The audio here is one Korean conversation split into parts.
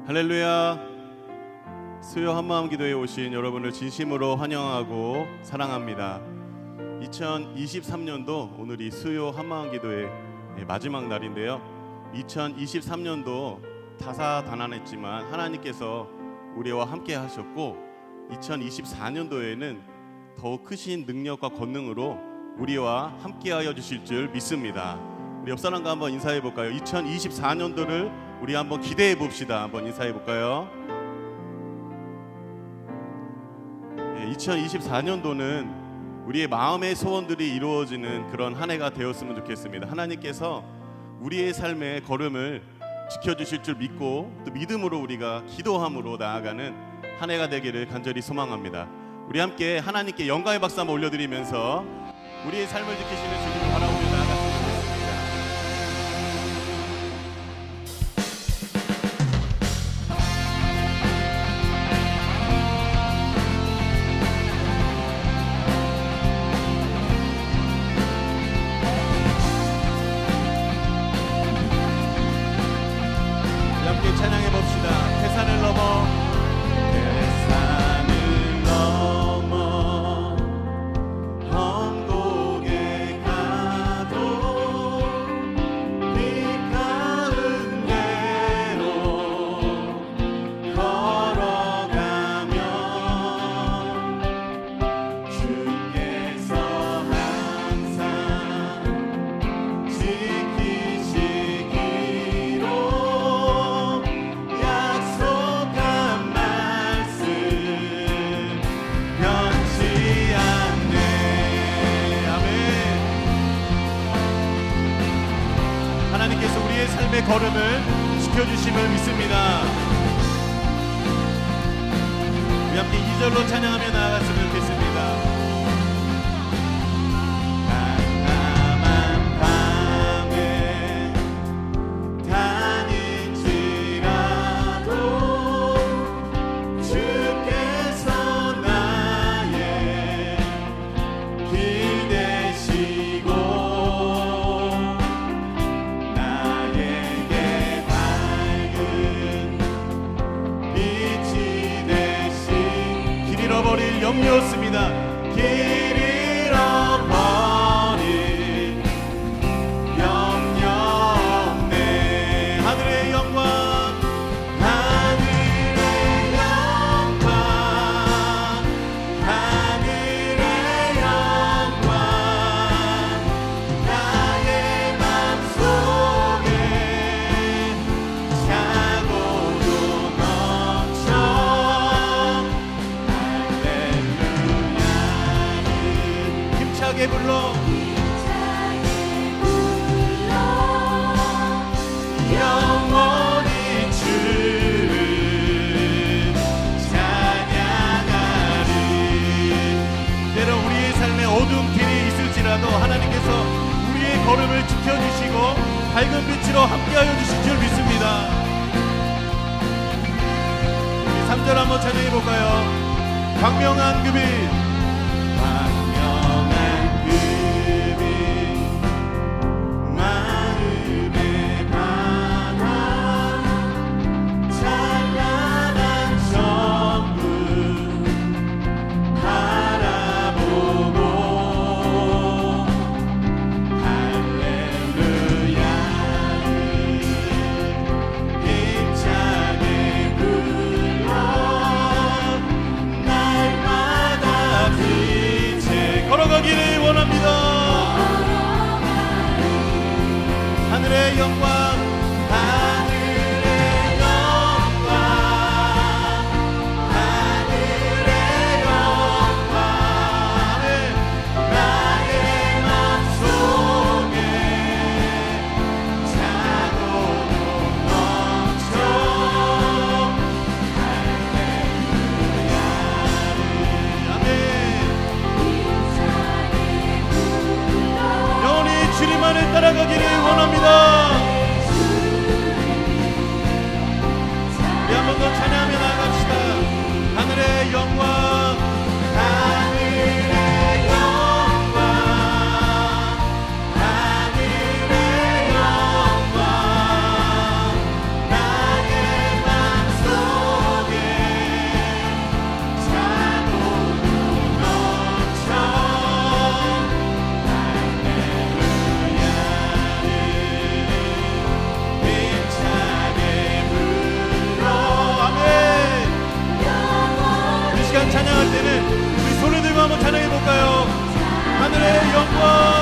할렐루야. 수요 한마음 기도에 오신 여러분을 진심으로 환영하고 사랑합니다. 2023년도 오늘이 수요 한마음 기도의 마지막 날인데요, 2023년도 다사다난했지만 하나님께서 우리와 함께 하셨고 2024년도에는 더욱 크신 능력과 권능으로 우리와 함께하여 주실 줄 믿습니다. 우리 옆 사람과 한번 인사해 볼까요? 2024년도를 우리 한번 기대해 봅시다. 한번 인사해 볼까요? 2024년도는 우리의 마음의 소원들이 이루어지는 그런 한 해가 되었으면 좋겠습니다. 하나님께서 우리의 삶의 걸음을 지켜주실 줄 믿고 또 믿음으로 우리가 기도함으로 나아가는 한 해가 되기를 간절히 소망합니다. 우리 함께 하나님께 영광의 박수 한번 올려드리면서 우리의 삶을 지키시는 주님을 바라보며 나아갔으면 좋겠습니다. 함께 찬양해 봅시다. 태산을 넘어 험곡에 가도 빛 가운 대로 걸어가면 주께서 항상 지키시기로 약속한 말씀 변치 않네. 아멘. 하나님께서 우리의 삶의 걸음을 지켜주심을 믿습니다. 우리 함께 2절로 찬양하며 나아갔으면 좋겠습니다. 깜깜한 밤에 다닐지라도 주께서 나의 길 되시고 나에게 밝은 빛이 되신 길 잃어버릴 염려 없습니다. 길 잃어버릴 염려 없네. 하늘의 영광 하늘의 영광 하늘의 영광 나의 맘속에 차고도 넘쳐 할렐루야를 힘차게 불러 영원히 주를 찬양하리. 때로 우리의 삶에 어두운 길이 있을지라도 하나님께서 우리의 걸음을 지켜주시고 밝은 빛으로 함께하여 주실 줄 믿습니다. 우리 3절 한번 찬양해 볼까요? 광명한 그 빛 광명한 그 빛 마음의 바다 찬란한 천국 바라보고 할렐루야를 힘차게 불러 날마다 빛에 걸어가기를 원합니다. 하늘의 영광 하늘의 영광 하늘의 영광 나의 맘속에 차고도 넘쳐 할렐루야를 아멘. 영원히 주님만을 따라가기를 원합니다. 우리 한 번 더 찬양하며 나아갑시다. 하늘의 영광 하늘의 영광 하늘의 영광 나의 맘속 찬양할 때는 우리 손을 들고 한번 찬양해 볼까요? 하늘의 영광,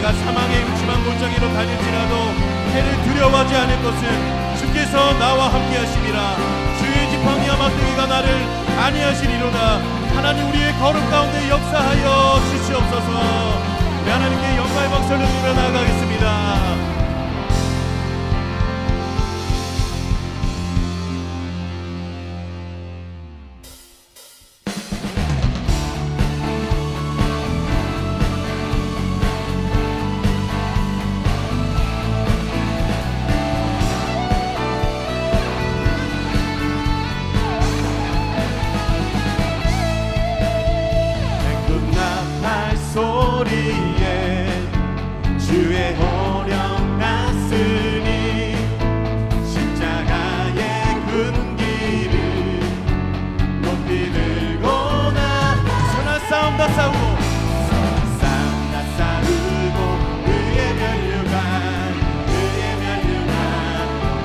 사망의 음침한 골짜기로 달릴지라도 해를 두려워하지 않을 것은 주께서 나와 함께 하심이라. 주의 지팡이와 막대기가 나를 안위하시리로다. 하나님 우리의 걸음 가운데 역사하여 주시옵소서. 우리 하나님께 영광의 박수를 드리며 나아가겠습니다. 주의 호령 났으니 십자가의 군기를 높이 들고나 선한 싸움 다 싸우고 그의 멸류관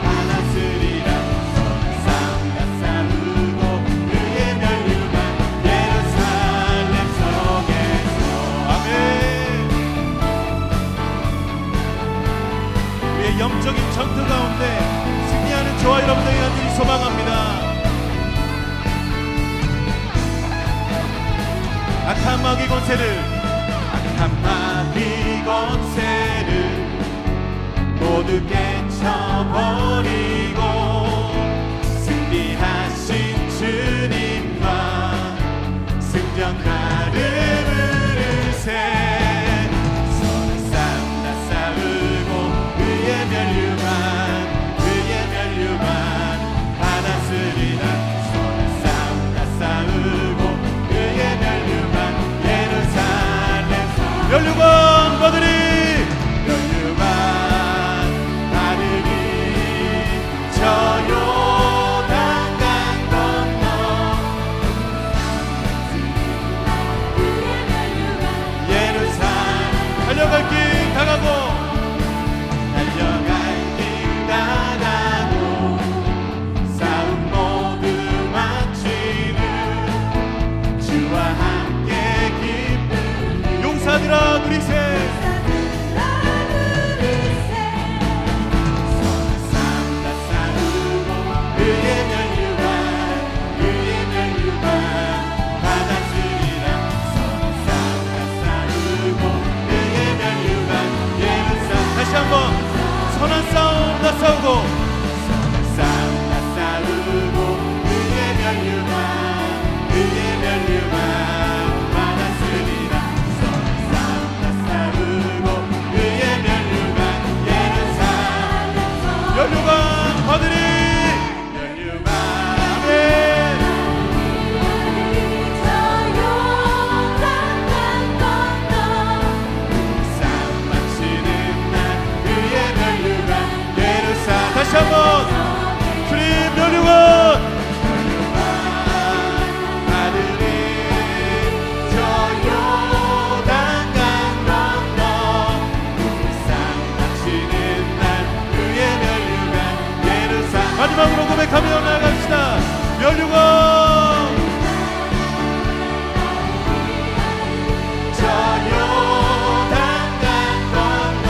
받았으리라. 선한 싸움 다 싸우고 그의 멸류관 예루살렘 성에서. 아멘. 영적인 전투 가운데 승리하는 저와 여러분들이 간절히 소망합니다. 악한 마귀 권세를 모두 깨쳐버리고 승리하신 주님과 승전가를 부르세. 그의 멸류관 받았으리라. 손을 싸우고 그의 멸류관 예루살렘 멸류관 받으리. 멸류관 받으리. 저 요단강 건너 예루살렘 달려갈 길 다가고 싸움 모두 마치는 주와 함께 기쁨. 용사들아 누리세. 선을 싸우고 그의 멸류관 받았으리라. 선을 싸우고 그의 멸류관 예루살렘. 다시 한번 선한 싸움 다 싸우고 그의 멸류관 받았으리라. 선한 싸움 다 싸우고 그의 멸류관 예루살렘 멸류관 받으리. 멸류관 아멘. 싸움 마치는 날 그의 멸류관 예루살렘. 다시 한번 주님 멸류관 마지막으로 고백하며 나아갑시다. 멸류관 저 요단강 건너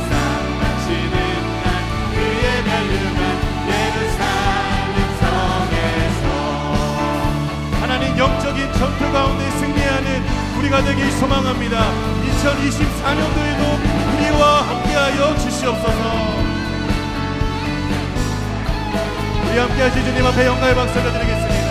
상 마치는 날 그의 멸류관 예루살렘 성에서. 하나님 영적인 전투 가운데 승리하는 우리가 되길 소망합니다. 2024년도에도 우리와 함께하여 주시옵소서. 우리 함께 하신 주님 앞에 영광의 박수를 드리겠습니다.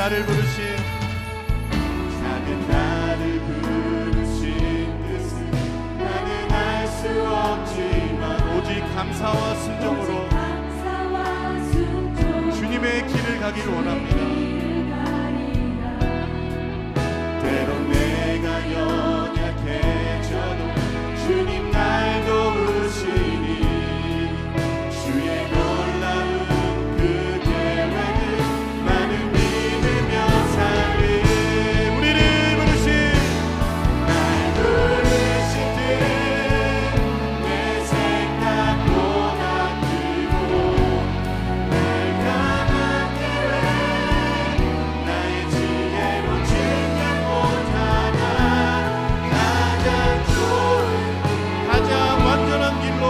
나를 부르신 작은 나를 부르신 뜻은 나는 알 수 없지만 오직 감사와 순종으로 주님의 길을 가기를 원합니다. 때론 내가 연약해져도 주님 날 도우시니 주의 놀라운 그 계획을 나는 믿으며 살리 우리를 부르신 날 부르신 뜻 내 생각보다 크고 날 향한 계획 나의 지혜로 증명 못하나 가장 좋은 가장 완전한 길로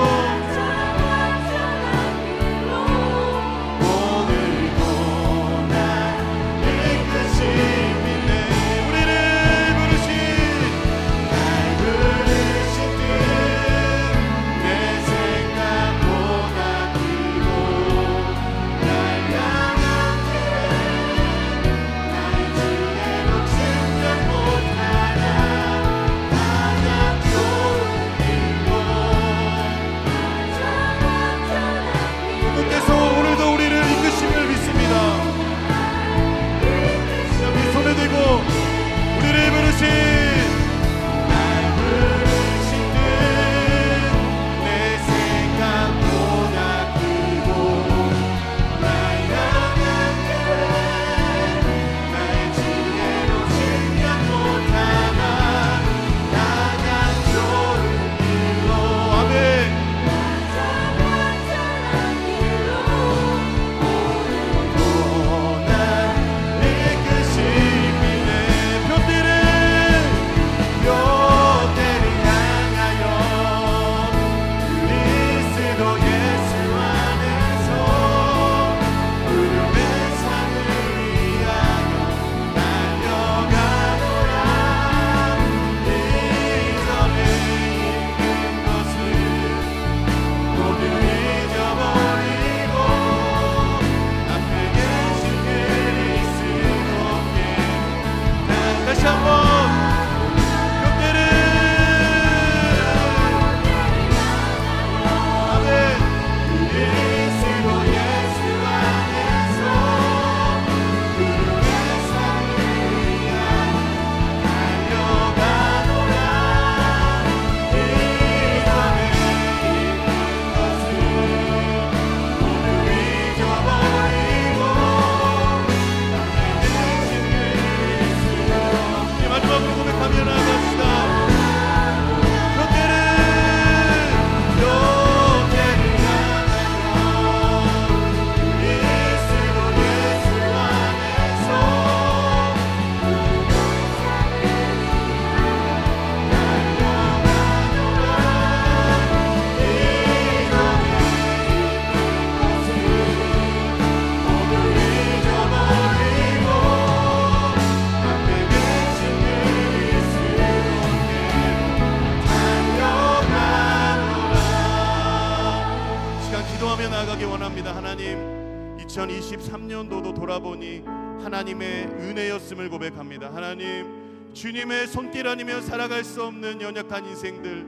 나아가기 원합니다. 하나님, 2023년도도 돌아보니 하나님의 은혜였음을 고백합니다. 하나님, 주님의 손길 아니면 살아갈 수 없는 연약한 인생들,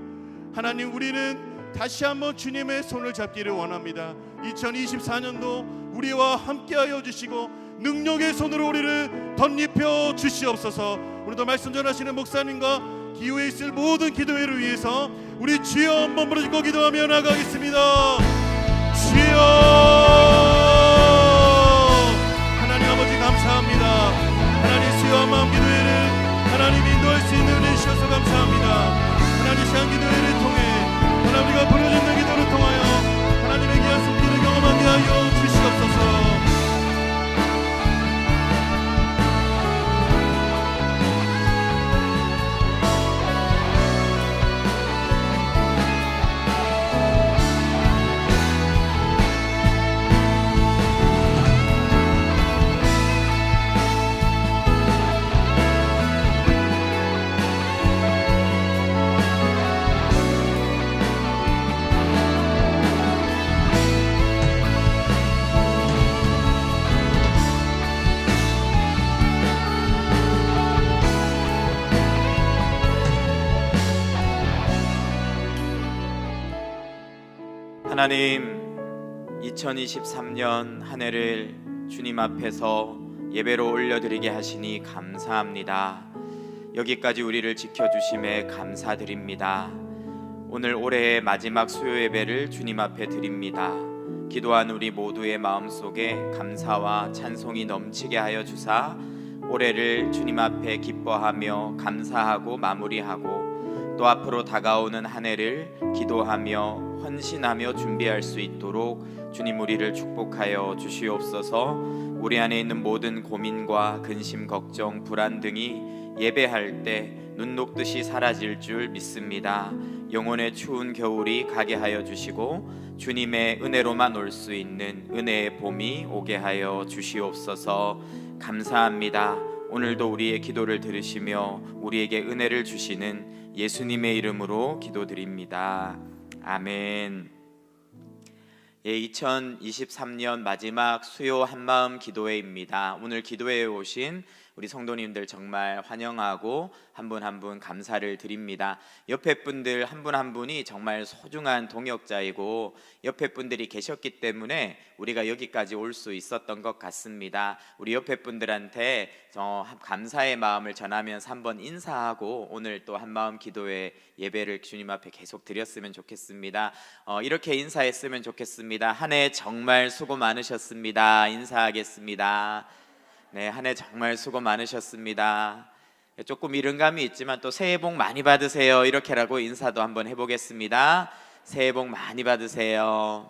하나님, 우리는 다시 한번 주님의 손을 잡기를 원합니다. 2024년도 우리와 함께하여 주시고 능력의 손으로 우리를 덧입혀 주시옵소서. 오늘도 말씀 전하시는 목사님과 기후에 있을 모든 기도회를 위해서 우리 주여 한번 부르짖고 기도하며 나가겠습니다. 주여, 하나님 아버지 감사합니다. 하나님, 수요한 마음 기도회를 하나님 인도할 수 있는 은혜 주셔서 감사합니다. 하나님, 시간 기도회를 통해 하나님, 우리가 부르짖는 기도를 통하여 하나님의 귀한 손길을 경험하게 하여 주시옵소서. 하나님, 2023년 한 해를 주님 앞에서 예배로 올려드리게 하시니 감사합니다. 여기까지 우리를 지켜주심에 감사드립니다. 오늘 올해의 마지막 수요 예배를 주님 앞에 드립니다. 기도한 우리 모두의 마음속에 감사와 찬송이 넘치게 하여 주사 올해를 주님 앞에 기뻐하며 감사하고 마무리하고 또 앞으로 다가오는 한 해를 기도하며 헌신하며 준비할 수 있도록 주님 우리를 축복하여 주시옵소서. 우리 안에 있는 모든 고민과 근심, 걱정, 불안 등이 예배할 때 눈 녹듯이 사라질 줄 믿습니다. 영혼의 추운 겨울이 가게 하여 주시고 주님의 은혜로만 올 수 있는 은혜의 봄이 오게 하여 주시옵소서. 감사합니다. 오늘도 우리의 기도를 들으시며 우리에게 은혜를 주시는 예수님의 이름으로 기도드립니다. 아멘. 2023년 마지막 수요 한마음 기도회입니다. 오늘 기도회에 오신 우리 성도님들 정말 환영하고 한 분 한 분 감사를 드립니다. 옆에 분들 한 분 한 분이 정말 소중한 동역자이고 옆에 분들이 계셨기 때문에 우리가 여기까지 올 수 있었던 것 같습니다. 우리 옆에 분들한테 감사의 마음을 전하면서 한번 인사하고 오늘 또 한마음 기도회 예배를 주님 앞에 계속 드렸으면 좋겠습니다. 이렇게 인사했으면 좋겠습니다. 한 해 정말 수고 많으셨습니다. 인사하겠습니다. 네, 한 해 정말 수고 많으셨습니다. 조금 이른 감이 있지만 또 새해 복 많이 받으세요. 이렇게라고 인사도 한번 해보겠습니다. 새해 복 많이 받으세요.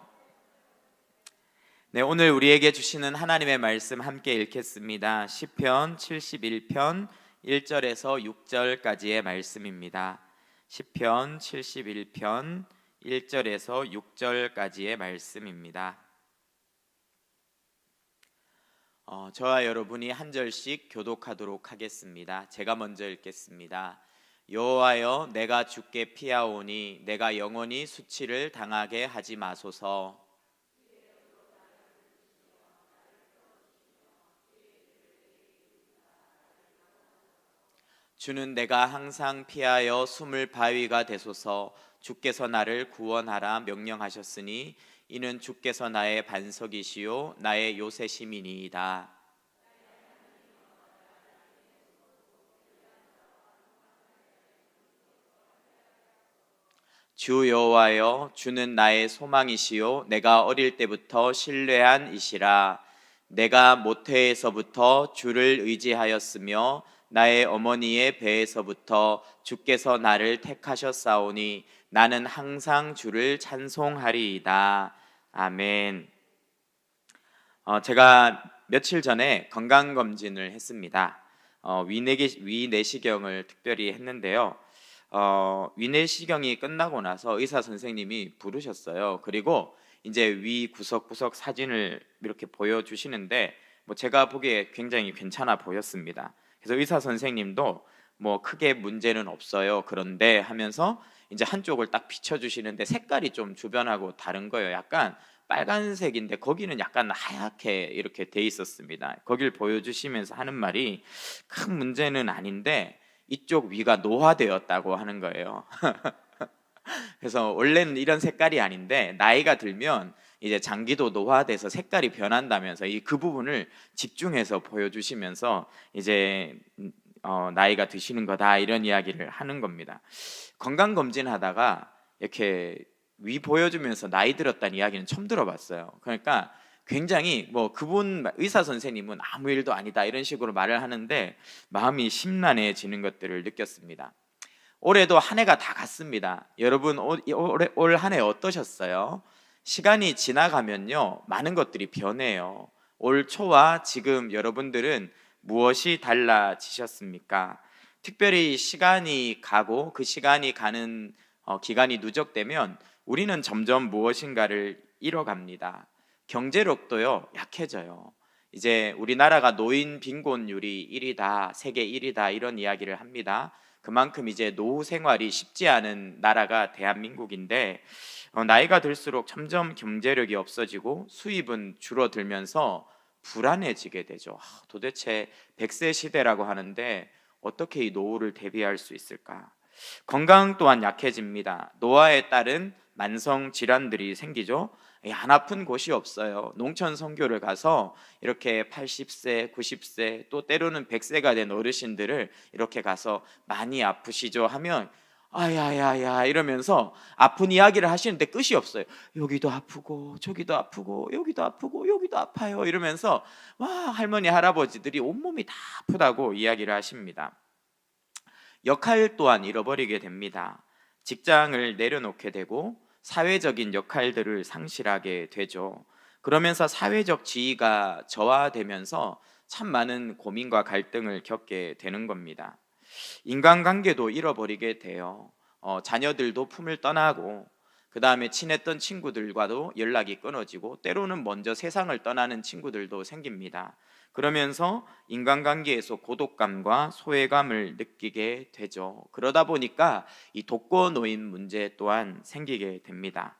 네, 오늘 우리에게 주시는 하나님의 말씀 함께 읽겠습니다. 시편 71편 1절에서 6절까지의 말씀입니다. 시편 71편 1절에서 6절까지의 말씀입니다. 저와 여러분이 한 절씩 교독하도록 하겠습니다. 제가 먼저 읽겠습니다. 여호와여, 내가 주께 피하오니 내가 영원히 수치를 당하게 하지 마소서. 주는 내가 항상 피하여 숨을 바위가 되소서. 주께서 나를 구원하라 명령하셨으니 이는 주께서 나의 반석이시요 나의 요새심이니이다. 주 여호와여, 주는 나의 소망이시요 내가 어릴 때부터 신뢰한 이시라. 내가 모태에서부터 주를 의지하였으며 나의 어머니의 배에서부터 주께서 나를 택하셨사오니 나는 항상 주를 찬송하리이다. 아멘. 제가 며칠 전에 건강검진을 했습니다. 위내시경을 특별히 했는데요. 위내시경이 끝나고 나서 의사 선생님이 부르셨어요. 그리고 이제 위 구석구석 사진을 이렇게 보여주시는데 제가 보기에 굉장히 괜찮아 보였습니다. 그래서 의사 선생님도 크게 문제는 없어요. 그런데 하면서 이제 한쪽을 딱 비춰주시는데 색깔이 좀 주변하고 다른 거예요. 약간 빨간색인데 거기는 약간 하얗게 이렇게 돼 있었습니다. 거길 보여주시면서 하는 말이 큰 문제는 아닌데 이쪽 위가 노화되었다고 하는 거예요. 그래서 원래는 이런 색깔이 아닌데 나이가 들면 이제 장기도 노화돼서 색깔이 변한다면서 그 부분을 집중해서 보여주시면서 이제 나이가 드시는 거다 이런 이야기를 하는 겁니다. 건강검진 하다가 이렇게 위 보여주면서 나이 들었다는 이야기는 처음 들어봤어요. 그러니까 굉장히 그분 의사 선생님은 아무 일도 아니다 이런 식으로 말을 하는데 마음이 심란해지는 것들을 느꼈습니다. 올해도 한 해가 다 갔습니다. 여러분 올 한 해 어떠셨어요? 시간이 지나가면요 많은 것들이 변해요. 올 초와 지금 여러분들은 무엇이 달라지셨습니까? 특별히 시간이 가고 그 시간이 가는 기간이 누적되면 우리는 점점 무엇인가를 잃어갑니다. 경제력도요 약해져요. 이제 우리나라가 노인 빈곤율이 1위다, 세계 1위다 이런 이야기를 합니다. 그만큼 이제 노후 생활이 쉽지 않은 나라가 대한민국인데 나이가 들수록 점점 경제력이 없어지고 수입은 줄어들면서 불안해지게 되죠. 도대체 100세 시대라고 하는데 어떻게 이 노후를 대비할 수 있을까? 건강 또한 약해집니다. 노화에 따른 만성 질환들이 생기죠. 안 아픈 곳이 없어요. 농촌 선교를 가서 이렇게 80세, 90세 또 때로는 100세가 된 어르신들을 이렇게 가서 많이 아프시죠 하면 아야야야 이러면서 아픈 이야기를 하시는데 끝이 없어요. 여기도 아프고 저기도 아프고 여기도 아프고 여기도 아파요 이러면서 와 할머니 할아버지들이 온몸이 다 아프다고 이야기를 하십니다. 역할 또한 잃어버리게 됩니다. 직장을 내려놓게 되고 사회적인 역할들을 상실하게 되죠. 그러면서 사회적 지위가 저하되면서 참 많은 고민과 갈등을 겪게 되는 겁니다. 인간관계도 잃어버리게 돼요. 자녀들도 품을 떠나고 그 다음에 친했던 친구들과도 연락이 끊어지고 때로는 먼저 세상을 떠나는 친구들도 생깁니다. 그러면서 인간관계에서 고독감과 소외감을 느끼게 되죠. 그러다 보니까 이 독거노인 문제 또한 생기게 됩니다.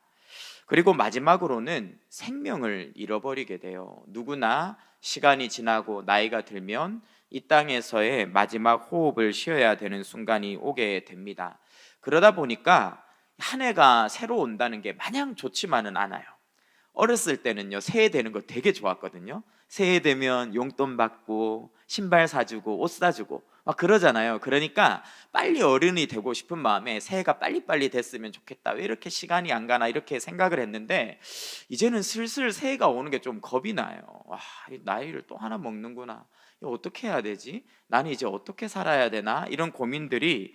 그리고 마지막으로는 생명을 잃어버리게 돼요. 누구나 시간이 지나고 나이가 들면 이 땅에서의 마지막 호흡을 쉬어야 되는 순간이 오게 됩니다. 그러다 보니까 한 해가 새로 온다는 게 마냥 좋지만은 않아요. 어렸을 때는요, 새해 되는 거 되게 좋았거든요. 새해 되면 용돈 받고 신발 사주고 옷 사주고 막 그러잖아요. 그러니까 빨리 어른이 되고 싶은 마음에 새해가 빨리빨리 됐으면 좋겠다. 왜 이렇게 시간이 안 가나 이렇게 생각을 했는데 이제는 슬슬 새해가 오는 게 좀 겁이 나요. 와, 이 나이를 또 하나 먹는구나. 이거 어떻게 해야 되지? 나는 이제 어떻게 살아야 되나? 이런 고민들이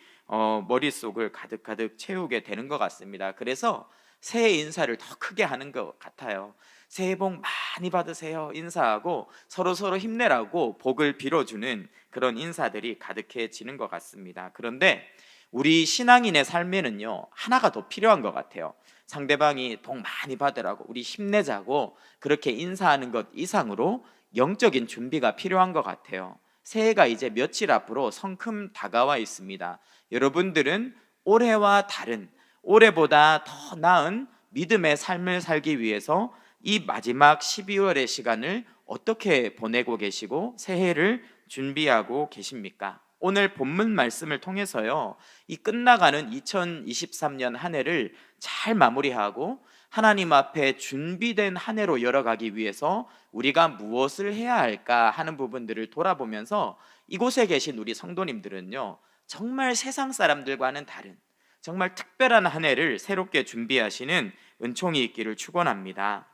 머릿속을 가득가득 채우게 되는 것 같습니다. 그래서 새해 인사를 더 크게 하는 것 같아요. 새해 복 많이 받으세요 인사하고 서로 힘내라고 복을 빌어주는 그런 인사들이 가득해지는 것 같습니다. 그런데 우리 신앙인의 삶에는요 하나가 더 필요한 것 같아요. 상대방이 복 많이 받으라고 우리 힘내자고 그렇게 인사하는 것 이상으로 영적인 준비가 필요한 것 같아요. 새해가 이제 며칠 앞으로 성큼 다가와 있습니다. 여러분들은 올해와 다른 올해보다 더 나은 믿음의 삶을 살기 위해서 이 마지막 12월의 시간을 어떻게 보내고 계시고 새해를 준비하고 계십니까? 오늘 본문 말씀을 통해서요 이 끝나가는 2023년 한 해를 잘 마무리하고 하나님 앞에 준비된 한 해로 열어가기 위해서 우리가 무엇을 해야 할까 하는 부분들을 돌아보면서 이곳에 계신 우리 성도님들은요 정말 세상 사람들과는 다른 정말 특별한 한 해를 새롭게 준비하시는 은총이 있기를 축원합니다.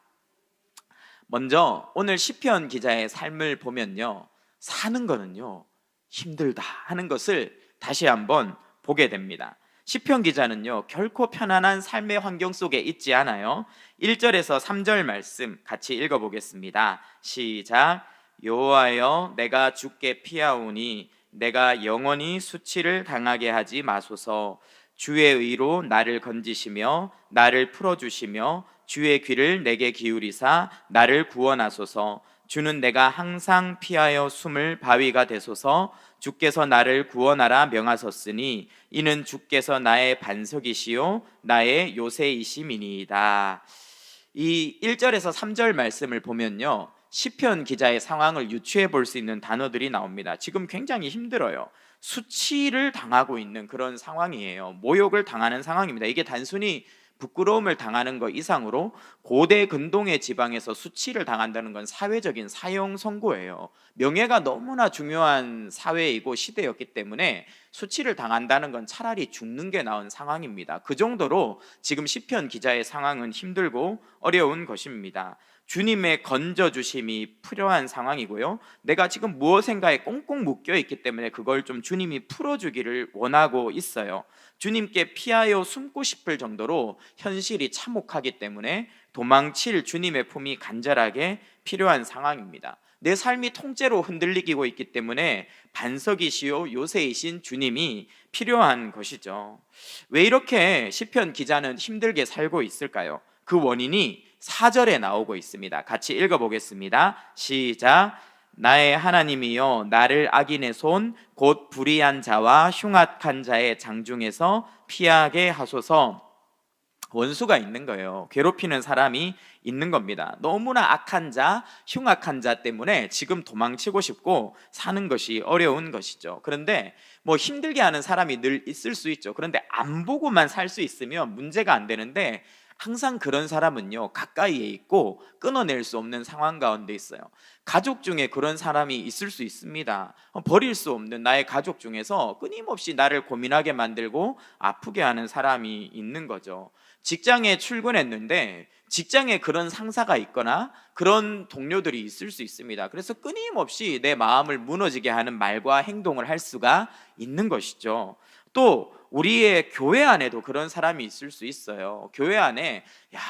먼저 오늘 시편 기자의 삶을 보면요 사는 거는요 힘들다 하는 것을 다시 한번 보게 됩니다. 시편 기자는요 결코 편안한 삶의 환경 속에 있지 않아요. 1절에서 3절 말씀 같이 읽어보겠습니다. 시작. 여호와여 내가 주께 피하오니 내가 영원히 수치를 당하게 하지 마소서. 주의 의로 나를 건지시며 나를 풀어주시며 주의 귀를 내게 기울이사 나를 구원하소서. 주는 내가 항상 피하여 숨을 바위가 되소서. 주께서 나를 구원하라 명하셨으니 이는 주께서 나의 반석이시요 나의 요새이심이니이다. 이 1절에서 3절 말씀을 보면요 시편 기자의 상황을 유추해 볼 수 있는 단어들이 나옵니다. 지금 굉장히 힘들어요. 수치를 당하고 있는 그런 상황이에요. 모욕을 당하는 상황입니다. 이게 단순히 부끄러움을 당하는 것 이상으로 고대 근동의 지방에서 수치를 당한다는 건 사회적인 사형 선고예요. 명예가 너무나 중요한 사회이고 시대였기 때문에 수치를 당한다는 건 차라리 죽는 게 나은 상황입니다. 그 정도로 지금 시편 기자의 상황은 힘들고 어려운 것입니다. 주님의 건져주심이 필요한 상황이고요. 내가 지금 무엇인가에 꽁꽁 묶여있기 때문에 그걸 좀 주님이 풀어주기를 원하고 있어요. 주님께 피하여 숨고 싶을 정도로 현실이 참혹하기 때문에 도망칠 주님의 품이 간절하게 필요한 상황입니다. 내 삶이 통째로 흔들리고 있기 때문에 반석이시요 요새이신 주님이 필요한 것이죠. 왜 이렇게 시편 기자는 힘들게 살고 있을까요? 그 원인이 4절에 나오고 있습니다. 같이 읽어보겠습니다. 시작. 나의 하나님이여 나를 악인의 손 곧 불의한 자와 흉악한 자의 장중에서 피하게 하소서. 원수가 있는 거예요. 괴롭히는 사람이 있는 겁니다. 너무나 악한 자, 흉악한 자 때문에 지금 도망치고 싶고 사는 것이 어려운 것이죠. 그런데 뭐 힘들게 하는 사람이 늘 있을 수 있죠. 그런데 안 보고만 살 수 있으면 문제가 안 되는데, 항상 그런 사람은요, 가까이에 있고 끊어낼 수 없는 상황 가운데 있어요. 가족 중에 그런 사람이 있을 수 있습니다. 버릴 수 없는 나의 가족 중에서 끊임없이 나를 고민하게 만들고 아프게 하는 사람이 있는 거죠. 직장에 출근했는데 직장에 그런 상사가 있거나 그런 동료들이 있을 수 있습니다. 그래서 끊임없이 내 마음을 무너지게 하는 말과 행동을 할 수가 있는 것이죠. 또 우리의 교회 안에도 그런 사람이 있을 수 있어요. 교회 안에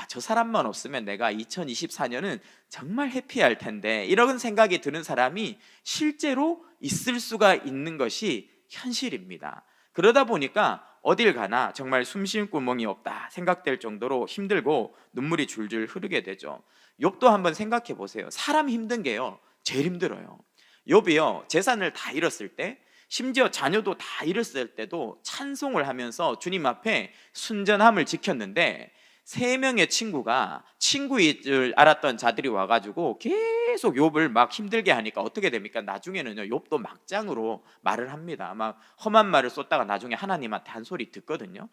저 사람만 없으면 내가 2024년은 정말 해피할 텐데, 이런 생각이 드는 사람이 실제로 있을 수가 있는 것이 현실입니다. 그러다 보니까 어딜 가나 정말 숨 쉴 구멍이 없다 생각될 정도로 힘들고 눈물이 줄줄 흐르게 되죠. 욥도 한번 생각해 보세요. 사람 힘든 게요, 제일 힘들어요. 욥이요, 재산을 다 잃었을 때, 심지어 자녀도 다 잃었을 때도 찬송을 하면서 주님 앞에 순전함을 지켰는데, 3명의 친구가 친구인 줄 알았던 자들이 와가지고 계속 욥을 막 힘들게 하니까 어떻게 됩니까? 나중에는요, 욥도 막장으로 말을 합니다. 막 험한 말을 쏟다가 나중에 하나님한테 한 소리 듣거든요.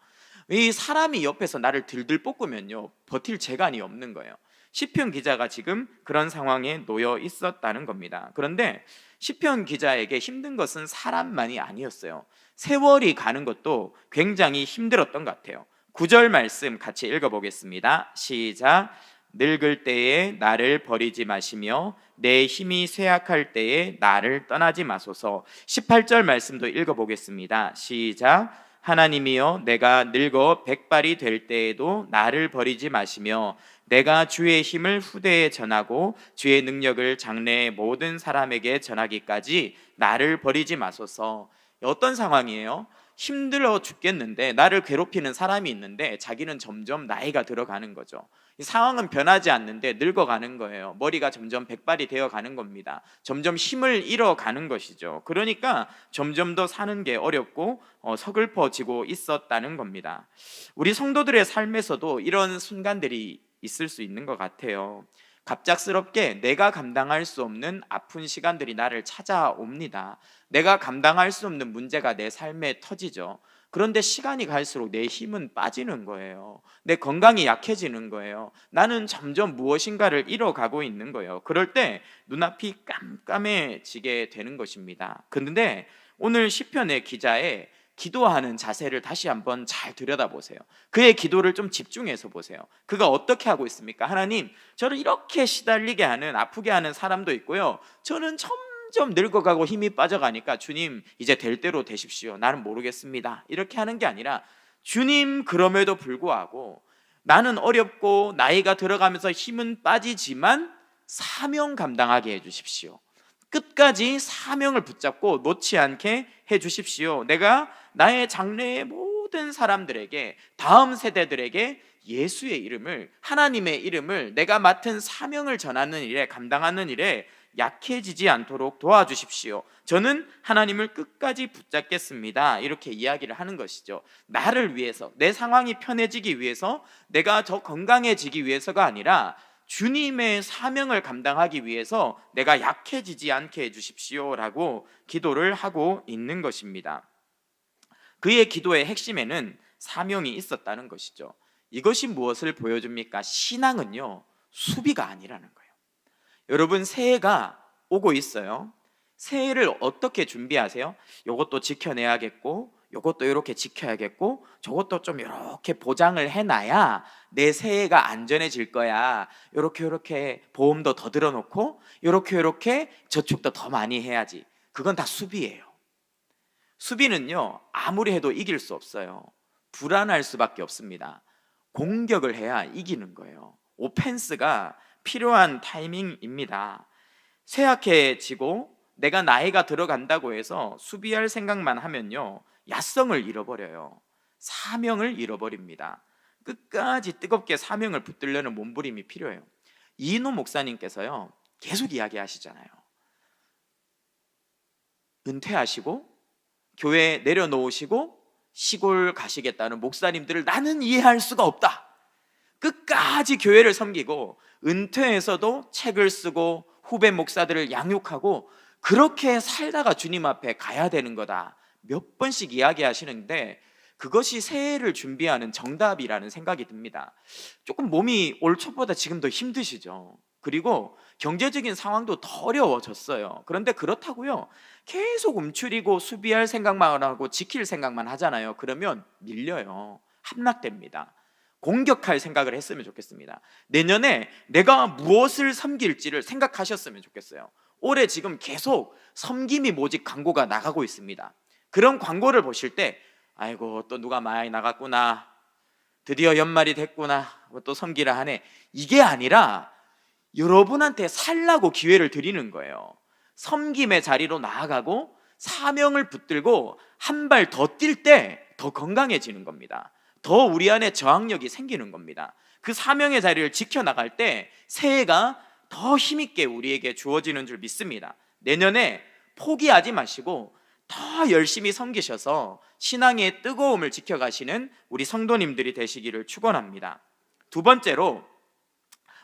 이 사람이 옆에서 나를 들들 볶으면요, 버틸 재간이 없는 거예요. 시편 기자가 지금 그런 상황에 놓여 있었다는 겁니다. 그런데 시편 기자에게 힘든 것은 사람만이 아니었어요. 세월이 가는 것도 굉장히 힘들었던 것 같아요. 9절 말씀 같이 읽어보겠습니다. 시작. 늙을 때에 나를 버리지 마시며 내 힘이 쇠약할 때에 나를 떠나지 마소서. 18절 말씀도 읽어보겠습니다. 시작. 하나님이여, 내가 늙어 백발이 될 때에도 나를 버리지 마시며 내가 주의 힘을 후대에 전하고 주의 능력을 장래의 모든 사람에게 전하기까지 나를 버리지 마소서. 어떤 상황이에요? 힘들어 죽겠는데 나를 괴롭히는 사람이 있는데 자기는 점점 나이가 들어가는 거죠. 이 상황은 변하지 않는데 늙어가는 거예요. 머리가 점점 백발이 되어가는 겁니다. 점점 힘을 잃어가는 것이죠. 그러니까 점점 더 사는 게 어렵고 서글퍼지고 있었다는 겁니다. 우리 성도들의 삶에서도 이런 순간들이 있을 수 있는 것 같아요. 갑작스럽게 내가 감당할 수 없는 아픈 시간들이 나를 찾아옵니다. 내가 감당할 수 없는 문제가 내 삶에 터지죠. 그런데 시간이 갈수록 내 힘은 빠지는 거예요. 내 건강이 약해지는 거예요. 나는 점점 무엇인가를 잃어가고 있는 거예요. 그럴 때 눈앞이 깜깜해지게 되는 것입니다. 그런데 오늘 시편의 기자의 기도하는 자세를 다시 한번 잘 들여다보세요. 그의 기도를 좀 집중해서 보세요. 그가 어떻게 하고 있습니까? 하나님, 저를 이렇게 시달리게 하는, 아프게 하는 사람도 있고요, 저는 점점 늙어가고 힘이 빠져가니까 주님, 이제 될 대로 되십시오. 나는 모르겠습니다. 이렇게 하는 게 아니라, 주님, 그럼에도 불구하고 나는 어렵고 나이가 들어가면서 힘은 빠지지만 사명 감당하게 해주십시오. 끝까지 사명을 붙잡고 놓지 않게 해주십시오. 내가 나의 장래의 모든 사람들에게, 다음 세대들에게 예수의 이름을, 하나님의 이름을, 내가 맡은 사명을 전하는 일에, 감당하는 일에 약해지지 않도록 도와주십시오. 저는 하나님을 끝까지 붙잡겠습니다. 이렇게 이야기를 하는 것이죠. 나를 위해서, 내 상황이 편해지기 위해서, 내가 더 건강해지기 위해서가 아니라 주님의 사명을 감당하기 위해서 내가 약해지지 않게 해주십시오 라고 기도를 하고 있는 것입니다. 그의 기도의 핵심에는 사명이 있었다는 것이죠. 이것이 무엇을 보여줍니까? 신앙은요, 수비가 아니라는 거예요. 여러분, 새해가 오고 있어요. 새해를 어떻게 준비하세요? 이것도 지켜내야겠고, 이것도 이렇게 지켜야겠고, 저것도 좀 이렇게 보장을 해놔야 내 새해가 안전해질 거야. 이렇게 보험도 더 들어놓고, 이렇게 저축도 더 많이 해야지. 그건 다 수비예요. 수비는요, 아무리 해도 이길 수 없어요. 불안할 수밖에 없습니다. 공격을 해야 이기는 거예요. 오펜스가 필요한 타이밍입니다. 쇠약해지고 내가 나이가 들어간다고 해서 수비할 생각만 하면요, 야성을 잃어버려요. 사명을 잃어버립니다. 끝까지 뜨겁게 사명을 붙들려는 몸부림이 필요해요. 이인호 목사님께서요, 계속 이야기하시잖아요. 은퇴하시고 교회 내려놓으시고 시골 가시겠다는 목사님들을 나는 이해할 수가 없다. 끝까지 교회를 섬기고 은퇴해서도 책을 쓰고 후배 목사들을 양육하고 그렇게 살다가 주님 앞에 가야 되는 거다 몇 번씩 이야기하시는데, 그것이 새해를 준비하는 정답이라는 생각이 듭니다. 조금 몸이 올 초보다 지금 더 힘드시죠? 그리고 경제적인 상황도 더 어려워졌어요. 그런데 그렇다고요 계속 움츠리고 수비할 생각만 하고 지킬 생각만 하잖아요. 그러면 밀려요. 함락됩니다. 공격할 생각을 했으면 좋겠습니다. 내년에 내가 무엇을 섬길지를 생각하셨으면 좋겠어요. 올해 지금 계속 섬김이 모직 광고가 나가고 있습니다. 그런 광고를 보실 때 아이고 또 누가 많이 나갔구나, 드디어 연말이 됐구나, 또 섬기라 하네, 이게 아니라 여러분한테 살라고 기회를 드리는 거예요. 섬김의 자리로 나아가고 사명을 붙들고 한 발 더 뛸 때 더 건강해지는 겁니다. 더 우리 안에 저항력이 생기는 겁니다. 그 사명의 자리를 지켜나갈 때 새해가 더 힘있게 우리에게 주어지는 줄 믿습니다. 내년에 포기하지 마시고 더 열심히 섬기셔서 신앙의 뜨거움을 지켜가시는 우리 성도님들이 되시기를 축원합니다. 두 번째로,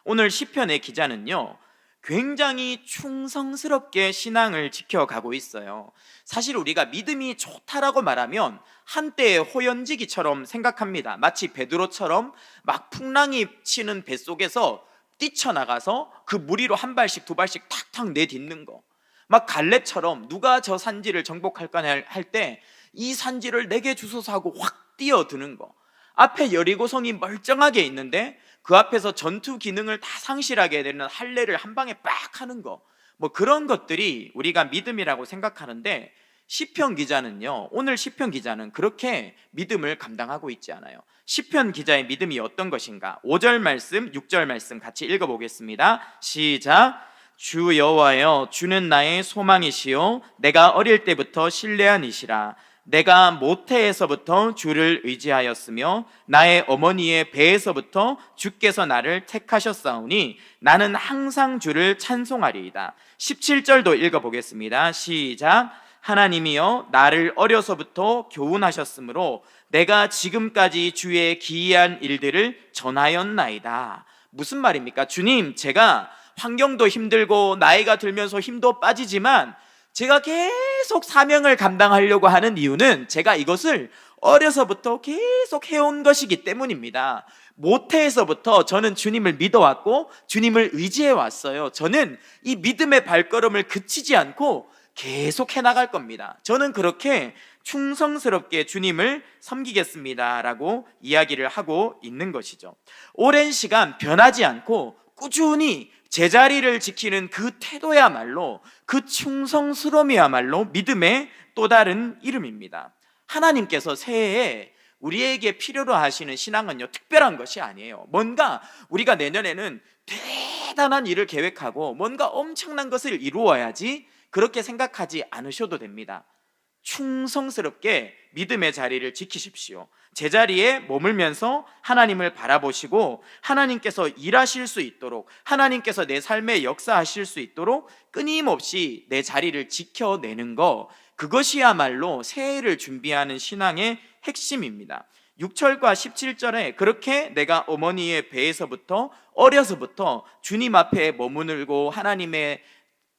오늘 시편의 기자는요 굉장히 충성스럽게 신앙을 지켜가고 있어요. 사실 우리가 믿음이 좋다라고 말하면 한때의 호연지기처럼 생각합니다. 마치 베드로처럼 막 풍랑이 치는 뱃속에서 뛰쳐나가서 그 무리로 한 발씩 두 발씩 탁탁 내딛는 거, 막 갈렙처럼 누가 저 산지를 정복할까 할 때 이 산지를 내게 주소서 하고 확 뛰어드는 거, 앞에 여리고성이 멀쩡하게 있는데 그 앞에서 전투 기능을 다 상실하게 되는 할례를 한 방에 빡 하는 거, 뭐 그런 것들이 우리가 믿음이라고 생각하는데, 시편 기자는요, 오늘 시편 기자는 그렇게 믿음을 감당하고 있지 않아요. 시편 기자의 믿음이 어떤 것인가? 5절 말씀, 6절 말씀 같이 읽어보겠습니다. 시작. 주 여호와여, 주는 나의 소망이시요 내가 어릴 때부터 신뢰한 이시라. 내가 모태에서부터 주를 의지하였으며 나의 어머니의 배에서부터 주께서 나를 택하셨사오니 나는 항상 주를 찬송하리이다. 17절도 읽어보겠습니다. 시작. 하나님이여, 나를 어려서부터 교훈하셨으므로 내가 지금까지 주의 기이한 일들을 전하였나이다. 무슨 말입니까? 주님, 제가 환경도 힘들고 나이가 들면서 힘도 빠지지만 제가 계속 사명을 감당하려고 하는 이유는 제가 이것을 어려서부터 계속 해온 것이기 때문입니다. 모태에서부터 저는 주님을 믿어왔고 주님을 의지해왔어요. 저는 이 믿음의 발걸음을 그치지 않고 계속 해나갈 겁니다. 저는 그렇게 충성스럽게 주님을 섬기겠습니다 라고 이야기를 하고 있는 것이죠. 오랜 시간 변하지 않고 꾸준히 제자리를 지키는 그 태도야말로, 그 충성스러움이야말로 믿음의 또 다른 이름입니다. 하나님께서 새해에 우리에게 필요로 하시는 신앙은요 특별한 것이 아니에요. 뭔가 우리가 내년에는 대단한 일을 계획하고 뭔가 엄청난 것을 이루어야지 그렇게 생각하지 않으셔도 됩니다. 충성스럽게 믿음의 자리를 지키십시오. 제자리에 머물면서 하나님을 바라보시고 하나님께서 일하실 수 있도록, 하나님께서 내 삶에 역사하실 수 있도록 끊임없이 내 자리를 지켜내는 것, 그것이야말로 새해를 준비하는 신앙의 핵심입니다. 6절과 17절에 그렇게 내가 어머니의 배에서부터 어려서부터 주님 앞에 머무르고 하나님의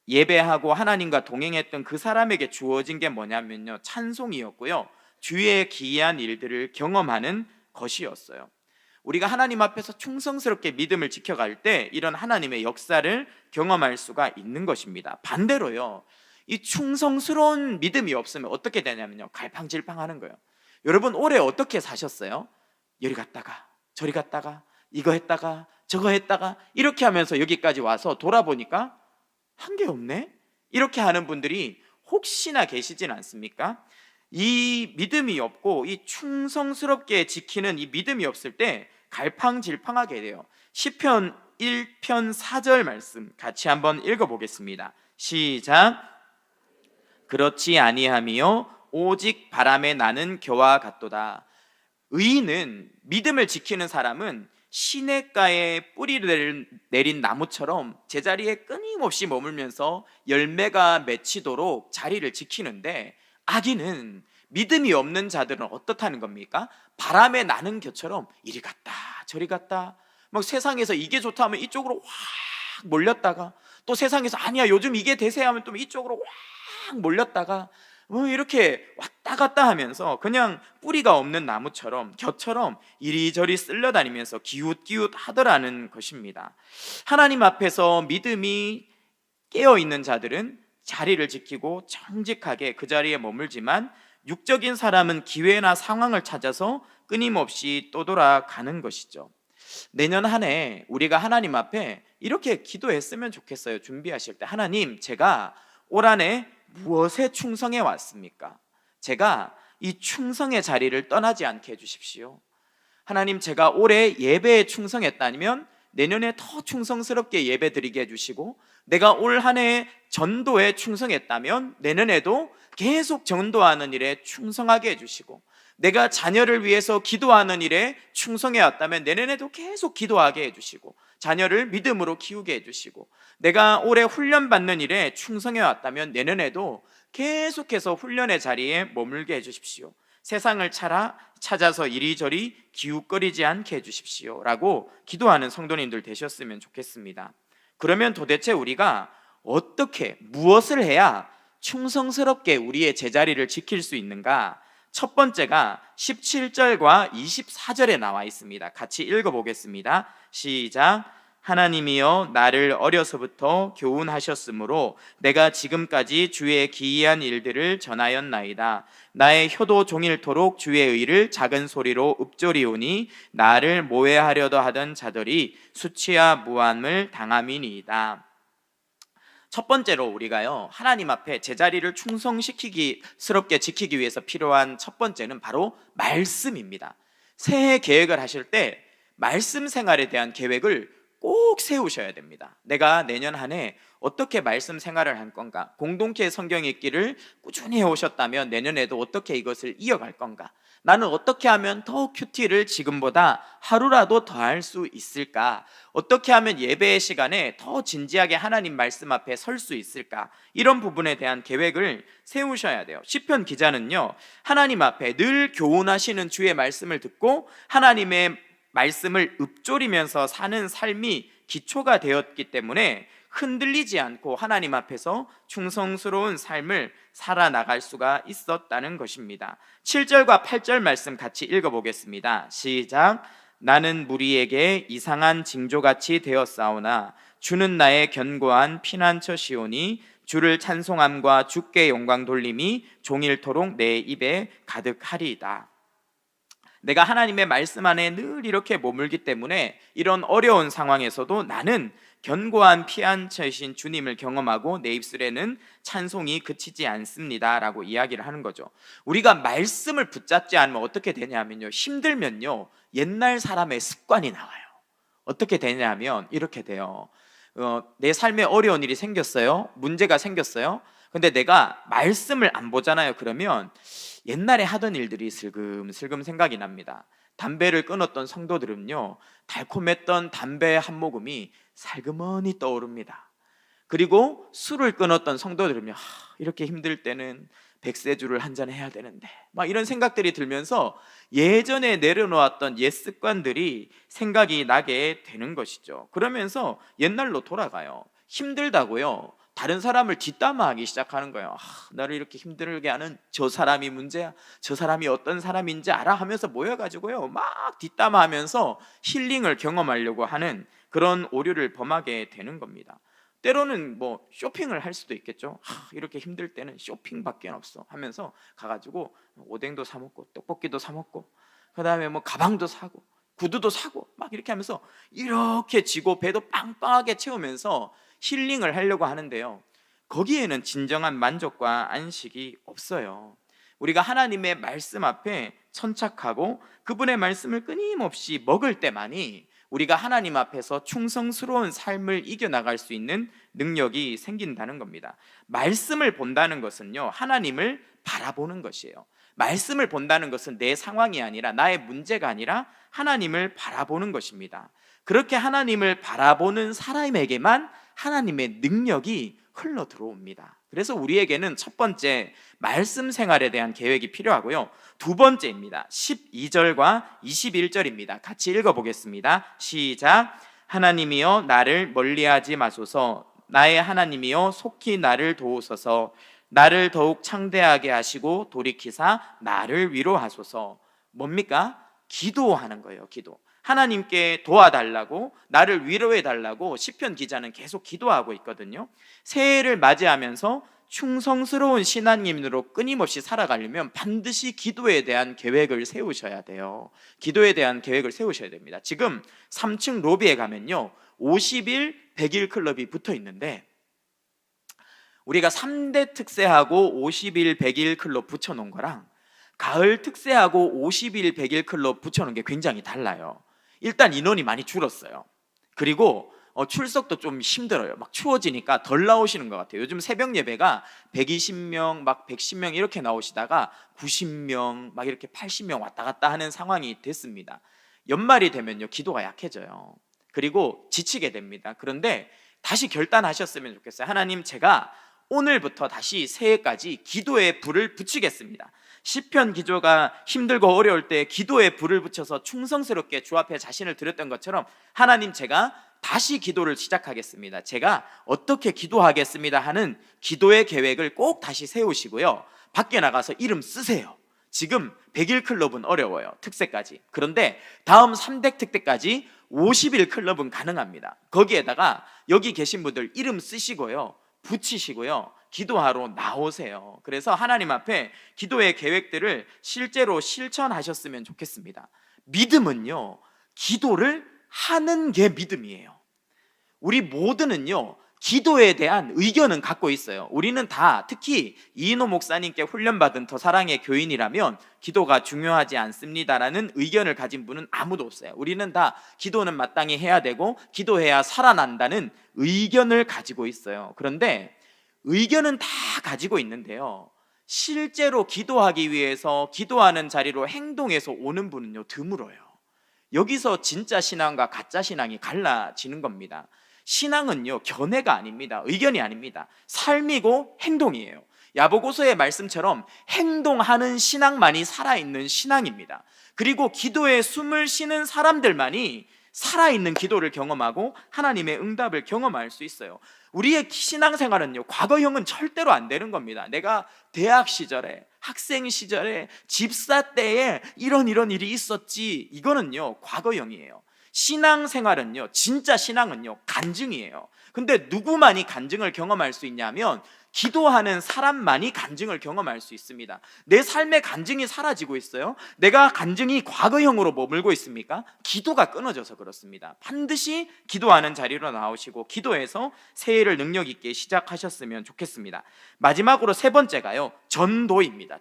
예배하고 하나님과 동행했던 그 사람에게 주어진 게 뭐냐면요, 찬송이었고요, 주의 기이한 일들을 경험하는 것이었어요. 우리가 하나님 앞에서 충성스럽게 믿음을 지켜갈 때 이런 하나님의 역사를 경험할 수가 있는 것입니다. 반대로요, 이 충성스러운 믿음이 없으면 어떻게 되냐면요, 갈팡질팡하는 거예요. 여러분 올해 어떻게 사셨어요? 여기 갔다가 저리 갔다가 이거 했다가 저거 했다가 이렇게 하면서 여기까지 와서 돌아보니까 한 게 없네? 이렇게 하는 분들이 혹시나 계시진 않습니까? 이 믿음이 없고 이 충성스럽게 지키는 이 믿음이 없을 때 갈팡질팡하게 돼요. 시편 1편 4절 말씀 같이 한번 읽어보겠습니다. 시작. 그렇지 아니하며 오직 바람에 나는 겨와 같도다. 의인은, 믿음을 지키는 사람은 시냇가에 뿌리를 내린 나무처럼 제자리에 끊임없이 머물면서 열매가 맺히도록 자리를 지키는데, 악인은, 믿음이 없는 자들은 어떻다는 겁니까? 바람에 나는 겨처럼 이리 갔다 저리 갔다 막 세상에서 이게 좋다 하면 이쪽으로 확 몰렸다가, 또 세상에서 아니야 요즘 이게 대세하면 또 이쪽으로 확 몰렸다가, 뭐 이렇게 왔다 갔다 하면서 그냥 뿌리가 없는 나무처럼 겨처럼 이리저리 쓸려다니면서 기웃기웃 하더라는 것입니다. 하나님 앞에서 믿음이 깨어있는 자들은 자리를 지키고 정직하게 그 자리에 머물지만, 육적인 사람은 기회나 상황을 찾아서 끊임없이 떠돌아가는 것이죠. 내년 한 해 우리가 하나님 앞에 이렇게 기도했으면 좋겠어요. 준비하실 때, 하나님, 제가 올 한 해 무엇에 충성해 왔습니까? 제가 이 충성의 자리를 떠나지 않게 해주십시오. 하나님, 제가 올해 예배에 충성했다면 내년에 더 충성스럽게 예배드리게 해주시고, 내가 올 한 해 전도에 충성했다면 내년에도 계속 전도하는 일에 충성하게 해주시고, 내가 자녀를 위해서 기도하는 일에 충성해 왔다면 내년에도 계속 기도하게 해주시고, 자녀를 믿음으로 키우게 해주시고, 내가 올해 훈련받는 일에 충성해 왔다면 내년에도 계속해서 훈련의 자리에 머물게 해주십시오. 세상을 찾아서 이리저리 기웃거리지 않게 해주십시오 라고 기도하는 성도님들 되셨으면 좋겠습니다. 그러면 도대체 우리가 어떻게, 무엇을 해야 충성스럽게 우리의 제자리를 지킬 수 있는가? 첫 번째가 17절과 24절에 나와 있습니다. 같이 읽어보겠습니다. 시작. 하나님이여 나를 어려서부터 교훈하셨으므로 내가 지금까지 주의 기이한 일들을 전하였나이다. 나의 혀도 종일토록 주의 의를 작은 소리로 읊조리오니 나를 모해하려도 하던 자들이 수치와 무함을 당함이니이다. 첫 번째로 우리가요, 하나님 앞에 제자리를 충성스럽게 지키기 위해서 필요한 첫 번째는 바로 말씀입니다. 새해 계획을 하실 때 말씀 생활에 대한 계획을 꼭 세우셔야 됩니다. 내가 내년 한 해 어떻게 말씀 생활을 할 건가? 공동체 성경 읽기를 꾸준히 해오셨다면 내년에도 어떻게 이것을 이어갈 건가? 나는 어떻게 하면 더 큐티를 지금보다 하루라도 더 할 수 있을까? 어떻게 하면 예배의 시간에 더 진지하게 하나님 말씀 앞에 설 수 있을까? 이런 부분에 대한 계획을 세우셔야 돼요. 시편 기자는요, 하나님 앞에 늘 교훈하시는 주의 말씀을 듣고 하나님의 말씀을 읊조리면서 사는 삶이 기초가 되었기 때문에 흔들리지 않고 하나님 앞에서 충성스러운 삶을 살아나갈 수가 있었다는 것입니다. 7절과 8절 말씀 같이 읽어보겠습니다. 시작. 나는 무리에게 이상한 징조같이 되었사오나 주는 나의 견고한 피난처시오니 주를 찬송함과 주께 영광 돌림이 종일토록 내 입에 가득하리이다. 내가 하나님의 말씀 안에 늘 이렇게 머물기 때문에 이런 어려운 상황에서도 나는 견고한 피난처이신 주님을 경험하고 내 입술에는 찬송이 그치지 않습니다 라고 이야기를 하는 거죠. 우리가 말씀을 붙잡지 않으면 어떻게 되냐면요, 힘들면요 옛날 사람의 습관이 나와요. 어떻게 되냐면 이렇게 돼요. 내 삶에 어려운 일이 생겼어요. 문제가 생겼어요. 근데 내가 말씀을 안 보잖아요. 그러면 옛날에 하던 일들이 슬금슬금 생각이 납니다. 담배를 끊었던 성도들은요, 달콤했던 담배 한 모금이 살그머니 떠오릅니다. 그리고 술을 끊었던 성도들은요, 이렇게 힘들 때는 백세주를 한 잔 해야 되는데, 막 이런 생각들이 들면서 예전에 내려놓았던 옛 습관들이 생각이 나게 되는 것이죠. 그러면서 옛날로 돌아가요. 힘들다고요, 다른 사람을 뒷담화하기 시작하는 거예요. 나를 이렇게 힘들게 하는 저 사람이 문제야, 저 사람이 어떤 사람인지 알아 하면서 모여가지고요 막 뒷담화하면서 힐링을 경험하려고 하는 그런 오류를 범하게 되는 겁니다. 때로는 뭐 쇼핑을 할 수도 있겠죠. 이렇게 힘들 때는 쇼핑밖에 없어 하면서 가가지고 오뎅도 사 먹고 떡볶이도 사 먹고 그 다음에 뭐 가방도 사고 구두도 사고 막 이렇게 하면서 이렇게 지고 배도 빵빵하게 채우면서 힐링을 하려고 하는데요, 거기에는 진정한 만족과 안식이 없어요. 우리가 하나님의 말씀 앞에 천착하고 그분의 말씀을 끊임없이 먹을 때만이 우리가 하나님 앞에서 충성스러운 삶을 이겨나갈 수 있는 능력이 생긴다는 겁니다. 말씀을 본다는 것은요, 하나님을 바라보는 것이에요. 말씀을 본다는 것은 내 상황이 아니라, 나의 문제가 아니라 하나님을 바라보는 것입니다. 그렇게 하나님을 바라보는 사람에게만 하나님의 능력이 흘러 들어옵니다. 그래서 우리에게는 첫 번째 말씀 생활에 대한 계획이 필요하고요. 두 번째입니다. 12절과 21절입니다. 같이 읽어보겠습니다. 시작. 하나님이여 나를 멀리하지 마소서. 나의 하나님이여 속히 나를 도우소서. 나를 더욱 창대하게 하시고 돌이키사 나를 위로하소서. 뭡니까? 기도하는 거예요. 기도. 하나님께 도와달라고, 나를 위로해달라고 시편 기자는 계속 기도하고 있거든요. 새해를 맞이하면서 충성스러운 신앙인으로 끊임없이 살아가려면 반드시 기도에 대한 계획을 세우셔야 돼요. 기도에 대한 계획을 세우셔야 됩니다. 지금 3층 로비에 가면요 50일 100일 클럽이 붙어 있는데, 우리가 3대 특세하고 50일 100일 클럽 붙여놓은 거랑 가을 특세하고 50일 100일 클럽 붙여놓은 게 굉장히 달라요. 일단 인원이 많이 줄었어요. 그리고 출석도 좀 힘들어요. 막 추워지니까 덜 나오시는 것 같아요. 요즘 새벽 예배가 120명, 막 110명 이렇게 나오시다가 90명, 막 이렇게 80명 왔다 갔다 하는 상황이 됐습니다. 연말이 되면요 기도가 약해져요. 그리고 지치게 됩니다. 그런데 다시 결단하셨으면 좋겠어요. 하나님, 제가 오늘부터 다시 새해까지 기도의 불을 붙이겠습니다. 시편 기조가 힘들고 어려울 때 기도에 불을 붙여서 충성스럽게 주 앞에 자신을 드렸던 것처럼, 하나님, 제가 다시 기도를 시작하겠습니다. 제가 어떻게 기도하겠습니다 하는 기도의 계획을 꼭 다시 세우시고요. 밖에 나가서 이름 쓰세요. 지금 100일 클럽은 어려워요. 특세까지. 그런데 다음 3대 특대까지 50일 클럽은 가능합니다. 거기에다가 여기 계신 분들 이름 쓰시고요, 붙이시고요, 기도하러 나오세요. 그래서 하나님 앞에 기도의 계획들을 실제로 실천하셨으면 좋겠습니다. 믿음은요 기도를 하는 게 믿음이에요. 우리 모두는요 기도에 대한 의견은 갖고 있어요. 우리는 다, 특히 이인호 목사님께 훈련받은 더 사랑의 교인이라면 기도가 중요하지 않습니다라는 의견을 가진 분은 아무도 없어요. 우리는 다 기도는 마땅히 해야 되고 기도해야 살아난다는 의견을 가지고 있어요. 그런데 의견은 다 가지고 있는데요, 실제로 기도하기 위해서 기도하는 자리로 행동해서 오는 분은요 드물어요. 여기서 진짜 신앙과 가짜 신앙이 갈라지는 겁니다. 신앙은요 견해가 아닙니다. 의견이 아닙니다. 삶이고 행동이에요. 야보고서의 말씀처럼 행동하는 신앙만이 살아있는 신앙입니다. 그리고 기도에 숨을 쉬는 사람들만이 살아있는 기도를 경험하고 하나님의 응답을 경험할 수 있어요. 우리의 신앙생활은요 과거형은 절대로 안 되는 겁니다. 내가 대학 시절에, 학생 시절에, 집사 때에 이런 일이 있었지, 이거는요 과거형이에요. 신앙생활은요, 진짜 신앙은요 간증이에요. 근데 누구만이 간증을 경험할 수 있냐면 기도하는 사람만이 간증을 경험할 수 있습니다. 내 삶의 간증이 사라지고 있어요? 내가 간증이 과거형으로 머물고 있습니까? 기도가 끊어져서 그렇습니다. 반드시 기도하는 자리로 나오시고 기도해서 새해를 능력 있게 시작하셨으면 좋겠습니다. 마지막으로 세 번째가요 전도입니다.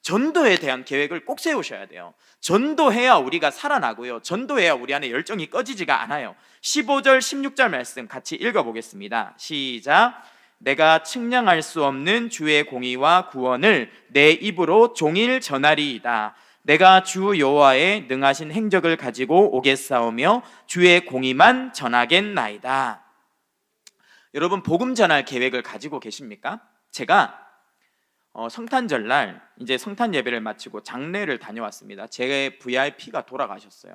전도에 대한 계획을 꼭 세우셔야 돼요. 전도해야 우리가 살아나고요, 전도해야 우리 안에 열정이 꺼지지가 않아요. 15절 16절 말씀 같이 읽어보겠습니다. 시작. 내가 측량할 수 없는 주의 공의와 구원을 내 입으로 종일 전하리이다. 내가 주 여호와의 능하신 행적을 가지고 오겠사오며 주의 공의만 전하겠나이다. 여러분, 복음 전할 계획을 가지고 계십니까? 제가 성탄절날 이제 성탄 예배를 마치고 장례를 다녀왔습니다. 제 VIP가 돌아가셨어요.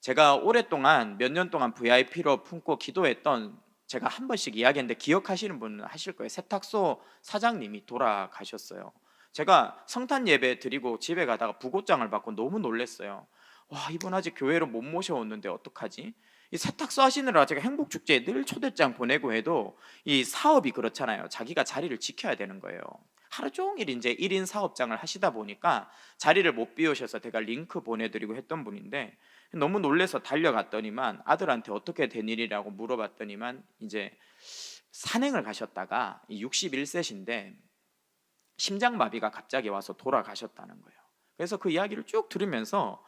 제가 오랫동안 몇 년 동안 VIP로 품고 기도했던, 제가 한 번씩 이야기했는데 기억하시는 분은 하실 거예요. 세탁소 사장님이 돌아가셨어요. 제가 성탄 예배 드리고 집에 가다가 부고장을 받고 너무 놀랐어요. 와, 이분 아직 교회로 못 모셔왔는데 어떡하지? 이 세탁소 하시느라 제가 행복축제에 늘 초대장 보내고 해도 이 사업이 그렇잖아요. 자기가 자리를 지켜야 되는 거예요. 하루 종일 이제 1인 사업장을 하시다 보니까 자리를 못 비우셔서 제가 링크 보내드리고 했던 분인데, 너무 놀래서 달려갔더니만 아들한테 어떻게 된 일이라고 물어봤더니만 이제 산행을 가셨다가 61세신데 심장마비가 갑자기 와서 돌아가셨다는 거예요. 그래서 그 이야기를 쭉 들으면서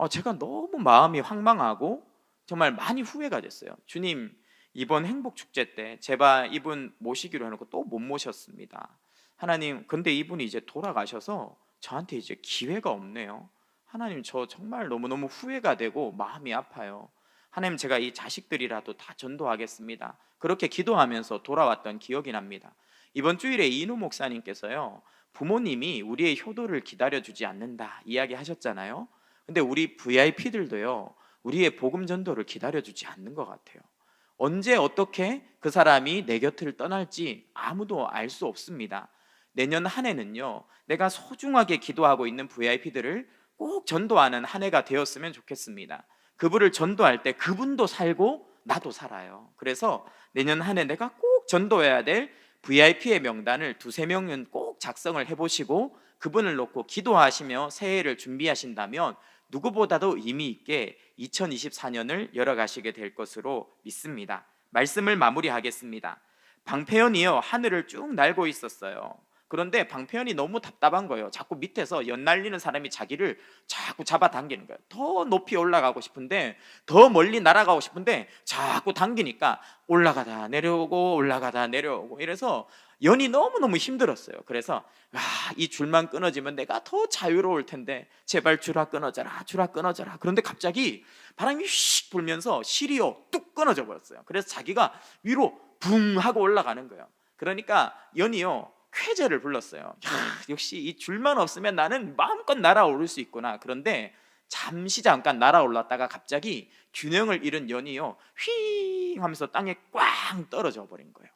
제가 너무 마음이 황망하고 정말 많이 후회가 됐어요. 주님, 이번 행복축제 때 제발 이분 모시기로 해놓고 또 못 모셨습니다. 하나님, 근데 이분이 이제 돌아가셔서 저한테 이제 기회가 없네요. 하나님, 저 정말 너무너무 후회가 되고 마음이 아파요. 하나님, 제가 이 자식들이라도 다 전도하겠습니다. 그렇게 기도하면서 돌아왔던 기억이 납니다. 이번 주일에 이인우 목사님께서요, 부모님이 우리의 효도를 기다려주지 않는다 이야기하셨잖아요. 근데 우리 VIP들도요, 우리의 복음 전도를 기다려주지 않는 것 같아요. 언제 어떻게 그 사람이 내 곁을 떠날지 아무도 알 수 없습니다. 내년 한 해는요, 내가 소중하게 기도하고 있는 VIP들을 꼭 전도하는 한 해가 되었으면 좋겠습니다. 그분을 전도할 때 그분도 살고 나도 살아요. 그래서 내년 한 해 내가 꼭 전도해야 될 VIP의 명단을 2-3명은 꼭 작성을 해보시고 그분을 놓고 기도하시며 새해를 준비하신다면 누구보다도 의미 있게 2024년을 열어가시게 될 것으로 믿습니다. 말씀을 마무리하겠습니다. 방패연이요, 하늘을 쭉 날고 있었어요. 그런데 방패연이 너무 답답한 거예요. 자꾸 밑에서 연날리는 사람이 자기를 자꾸 잡아당기는 거예요. 더 높이 올라가고 싶은데, 더 멀리 날아가고 싶은데 자꾸 당기니까 올라가다 내려오고 올라가다 내려오고 이래서 연이 너무너무 힘들었어요. 그래서 이 줄만 끊어지면 내가 더 자유로울 텐데 제발 줄아 끊어져라, 줄아 끊어져라. 그런데 갑자기 바람이 휙 불면서 실이요 뚝 끊어져 버렸어요. 그래서 자기가 위로 붕 하고 올라가는 거예요. 그러니까 연이요 쾌재를 불렀어요. 역시 이 줄만 없으면 나는 마음껏 날아오를 수 있구나. 그런데 잠깐 날아올랐다가 갑자기 균형을 잃은 연이요 휘 하면서 땅에 꽝 떨어져 버린 거예요.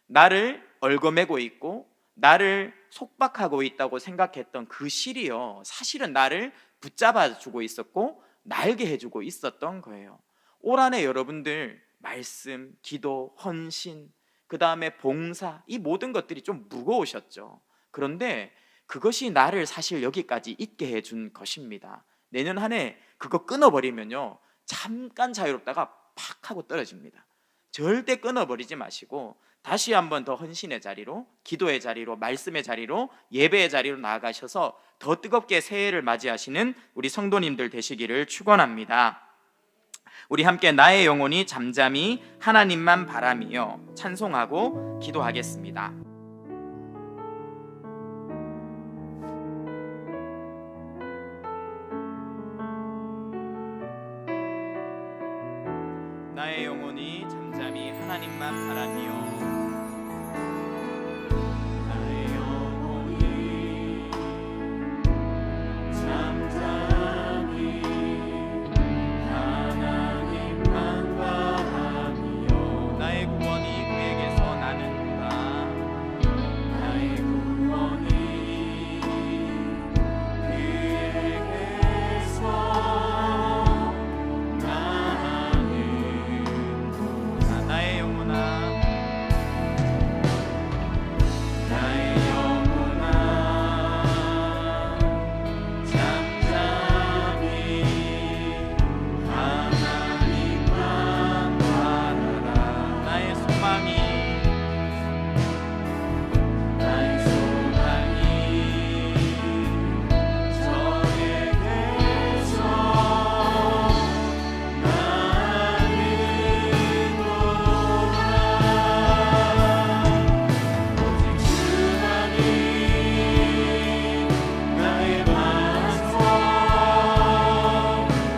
나를 얽어매고 있고 나를 속박하고 있다고 생각했던 그 실이요, 사실은 나를 붙잡아주고 있었고 날게 해주고 있었던 거예요. 올 한해 여러분들 말씀, 기도, 헌신, 그 다음에 봉사, 이 모든 것들이 좀 무거우셨죠. 그런데 그것이 나를 사실 여기까지 있게 해준 것입니다. 내년 한 해 그거 끊어버리면요 잠깐 자유롭다가 팍 하고 떨어집니다. 절대 끊어버리지 마시고 다시 한번 더 헌신의 자리로, 기도의 자리로, 말씀의 자리로, 예배의 자리로 나아가셔서 더 뜨겁게 새해를 맞이하시는 우리 성도님들 되시기를 축원합니다. 우리 함께 나의 영혼이 잠잠히 하나님만 바라며 찬송하고 기도하겠습니다. 나의 영혼이 잠잠히 하나님만 바라며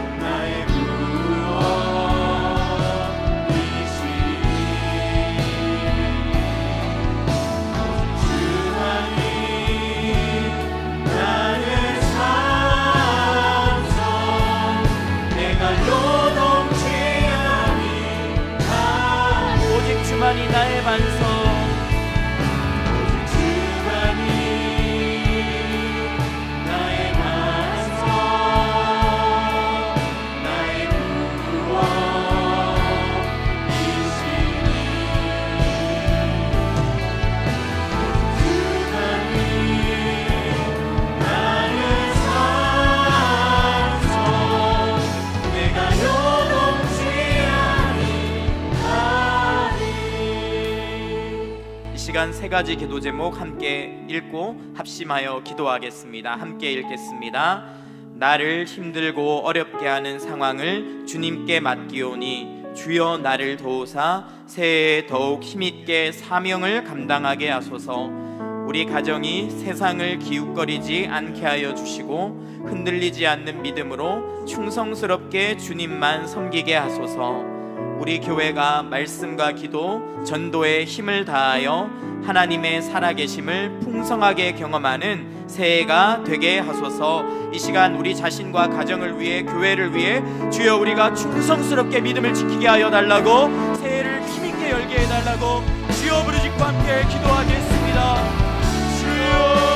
주만이 나의 반석, 오직 주만이 나의 반석, 나의 구원이시니 주만이 나의 산성, 내가 요동치 이 시간 세 가지 기도 제목 함께 읽고 합심하여 기도하겠습니다. 함께 읽겠습니다. 나를 힘들고 어렵게 하는 상황을 주님께 맡기오니 주여 나를 도우사 새해에 더욱 힘있게 사명을 감당하게 하소서. 우리 가정이 세상을 기웃거리지 않게 하여 주시고 흔들리지 않는 믿음으로 충성스럽게 주님만 섬기게 하소서. 우리 교회가 말씀과 기도, 전도에 힘을 다하여 하나님의 살아계심을 풍성하게 경험하는 새해가 되게 하소서. 이 시간 우리 자신과 가정을 위해, 교회를 위해 주여 우리가 충성스럽게 믿음을 지키게 하여 달라고, 새해를 힘있게 열게 해달라고 주여 부르짖고 함께 기도하겠습니다. 주여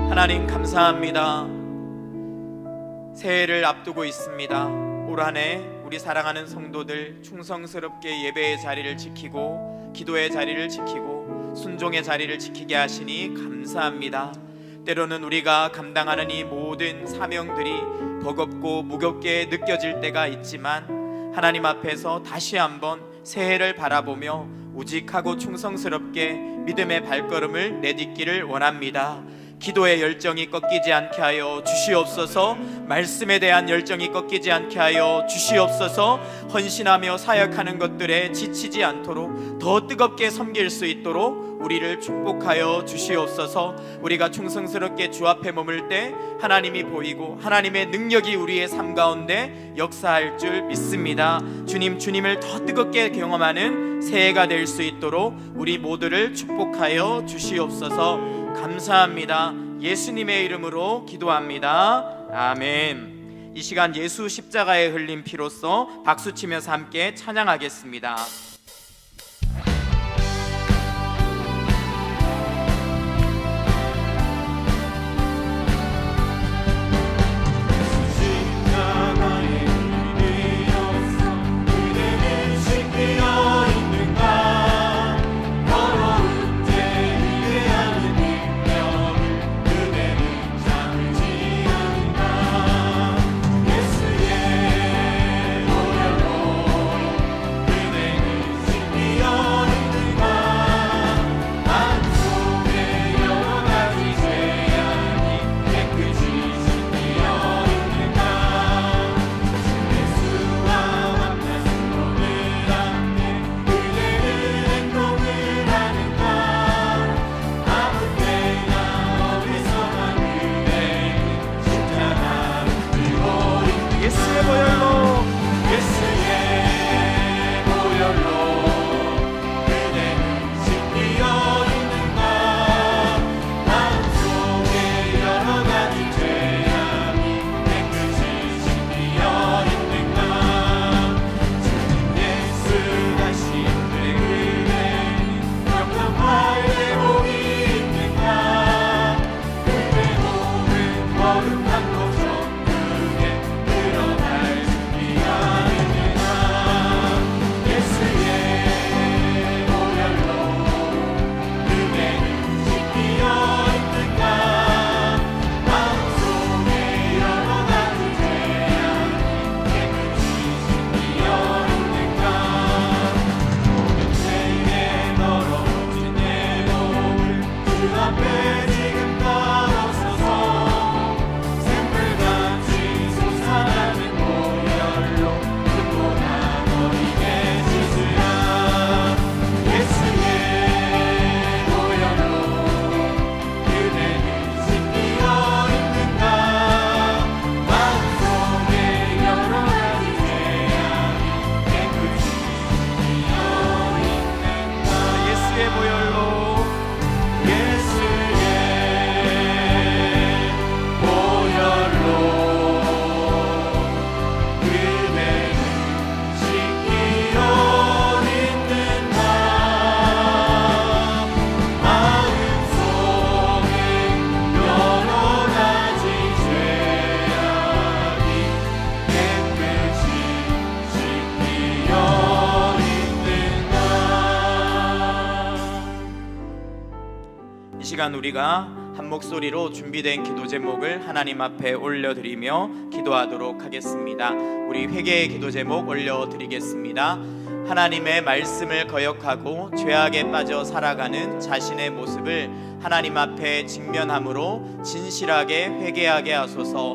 하나님 감사합니다. 새해를 앞두고 있습니다. 올 한 해 우리 사랑하는 성도들 충성스럽게 예배의 자리를 지키고 기도의 자리를 지키고 순종의 자리를 지키게 하시니 감사합니다. 때로는 우리가 감당하는 이 모든 사명들이 버겁고 무겁게 느껴질 때가 있지만 하나님 앞에서 다시 한번 새해를 바라보며 우직하고 충성스럽게 믿음의 발걸음을 내딛기를 원합니다. 기도의 열정이 꺾이지 않게 하여 주시옵소서. 말씀에 대한 열정이 꺾이지 않게 하여 주시옵소서. 헌신하며 사역하는 것들에 지치지 않도록 더 뜨겁게 섬길 수 있도록 우리를 축복하여 주시옵소서. 우리가 충성스럽게 주 앞에 머물 때 하나님이 보이고 하나님의 능력이 우리의 삶 가운데 역사할 줄 믿습니다. 주님을 더 뜨겁게 경험하는 새해가 될 수 있도록 우리 모두를 축복하여 주시옵소서. 감사합니다. 예수님의 이름으로 기도합니다. 아멘. 이 시간 예수 십자가에 흘린 피로써 박수치면서 함께 찬양하겠습니다. 시간 우리가 한 목소리로 준비된 기도 제목을 하나님 앞에 올려드리며 기도하도록 하겠습니다. 우리 회개의 기도 제목 올려드리겠습니다. 하나님의 말씀을 거역하고 죄악에 빠져 살아가는 자신의 모습을 하나님 앞에 직면함으로 진실하게 회개하게 하소서.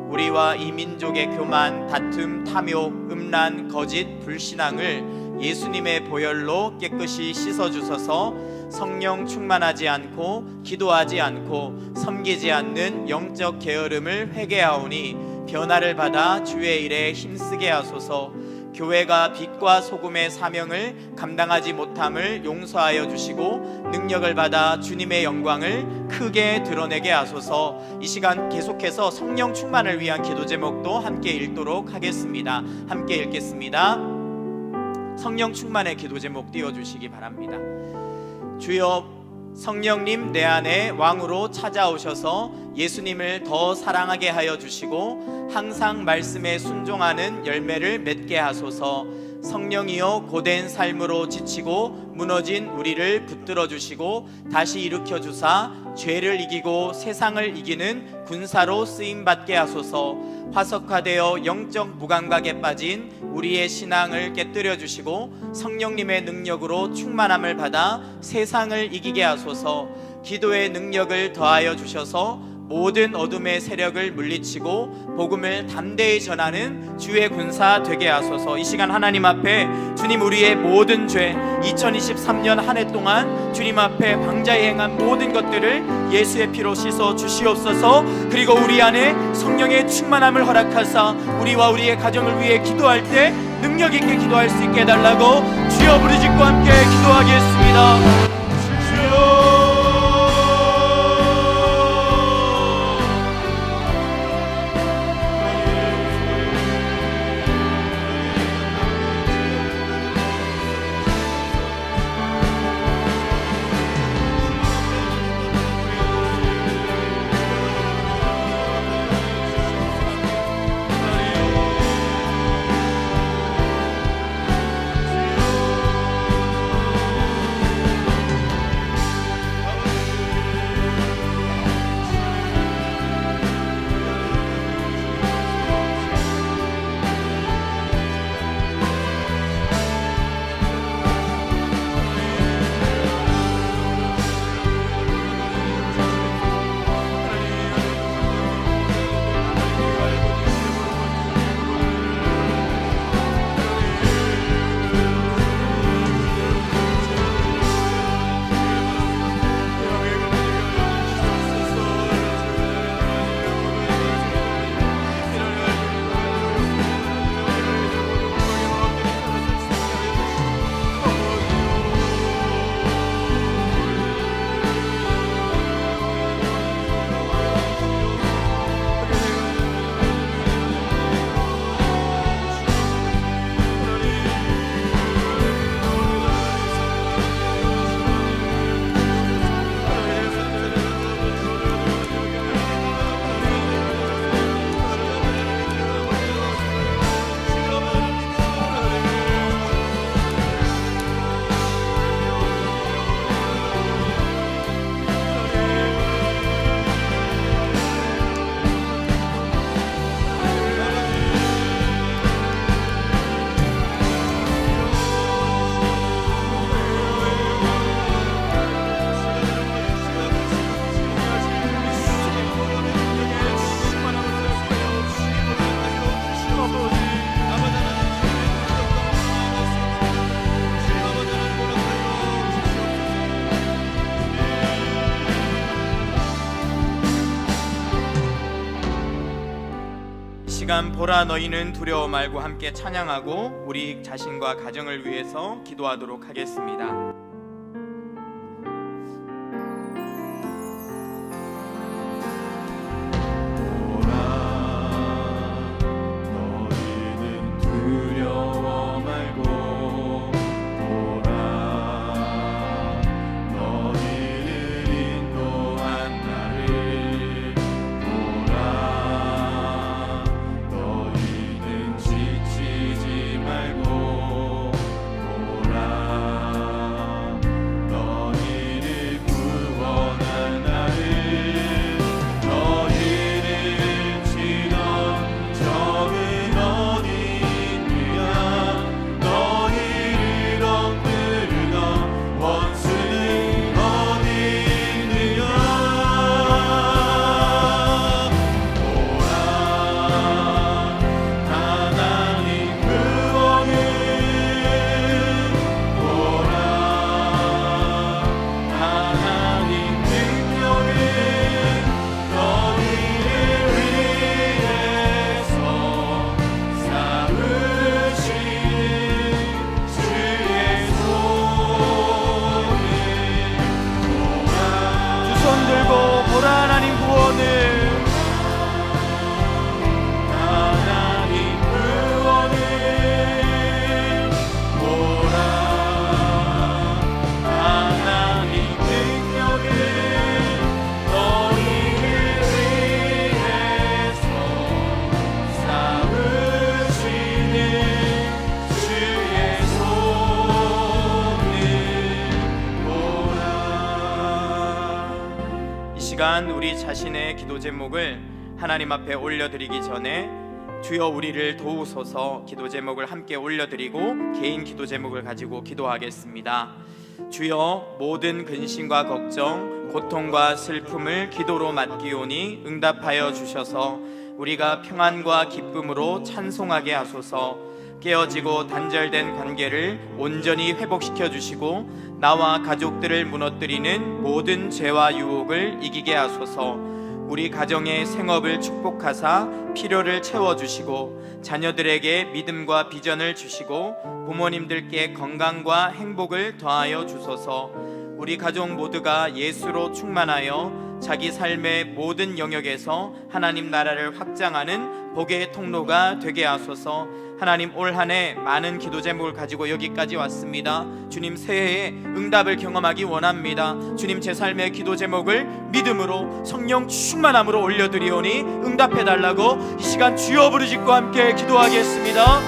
우리와 이 민족의 교만, 다툼, 탐욕, 음란, 거짓, 불신앙을 예수님의 보혈로 깨끗이 씻어주소서. 성령 충만하지 않고 기도하지 않고 섬기지 않는 영적 게으름을 회개하오니 변화를 받아 주의 일에 힘쓰게 하소서. 교회가 빛과 소금의 사명을 감당하지 못함을 용서하여 주시고 능력을 받아 주님의 영광을 크게 드러내게 하소서. 이 시간 계속해서 성령 충만을 위한 기도 제목도 함께 읽도록 하겠습니다. 함께 읽겠습니다. 성령 충만의 기도 제목 띄워주시기 바랍니다. 주여, 성령님 내 안에 왕으로 찾아오셔서 예수님을 더 사랑하게 하여 주시고 항상 말씀에 순종하는 열매를 맺게 하소서. 성령이여, 고된 삶으로 지치고 무너진 우리를 붙들어 주시고 다시 일으켜 주사 죄를 이기고 세상을 이기는 군사로 쓰임 받게 하소서. 화석화되어 영적 무감각에 빠진 우리의 신앙을 깨뜨려 주시고 성령님의 능력으로 충만함을 받아 세상을 이기게 하소서. 기도의 능력을 더하여 주셔서 모든 어둠의 세력을 물리치고 복음을 담대히 전하는 주의 군사 되게 하소서. 이 시간 하나님 앞에 주님, 우리의 모든 죄 2023년 한 해 동안 주님 앞에 방자에 행한 모든 것들을 예수의 피로 씻어 주시옵소서. 그리고 우리 안에 성령의 충만함을 허락하사 우리와 우리의 가정을 위해 기도할 때 능력 있게 기도할 수 있게 해달라고 주여 부르짖고 함께 기도하겠습니다. 주여, 시간 보라 너희는 두려워 말고 함께 찬양하고 우리 자신과 가정을 위해서 기도하도록 하겠습니다. 시간 우리 자신의 기도 제목을 하나님 앞에 올려드리기 전에 주여 우리를 도우소서 기도 제목을 함께 올려드리고 개인 기도 제목을 가지고 기도하겠습니다. 주여 모든 근심과 걱정, 고통과 슬픔을 기도로 맡기오니 응답하여 주셔서 우리가 평안과 기쁨으로 찬송하게 하소서. 깨어지고 단절된 관계를 온전히 회복시켜 주시고 나와 가족들을 무너뜨리는 모든 죄와 유혹을 이기게 하소서. 우리 가정의 생업을 축복하사 필요를 채워주시고 자녀들에게 믿음과 비전을 주시고 부모님들께 건강과 행복을 더하여 주소서. 우리 가족 모두가 예수로 충만하여 자기 삶의 모든 영역에서 하나님 나라를 확장하는 복의 통로가 되게 하소서. 하나님, 올 한 해 많은 기도 제목을 가지고 여기까지 왔습니다. 주님, 새해에 응답을 경험하기 원합니다. 주님, 제 삶의 기도 제목을 믿음으로 성령 충만함으로 올려드리오니 응답해달라고 이 시간 주여 부르짖고 함께 기도하겠습니다.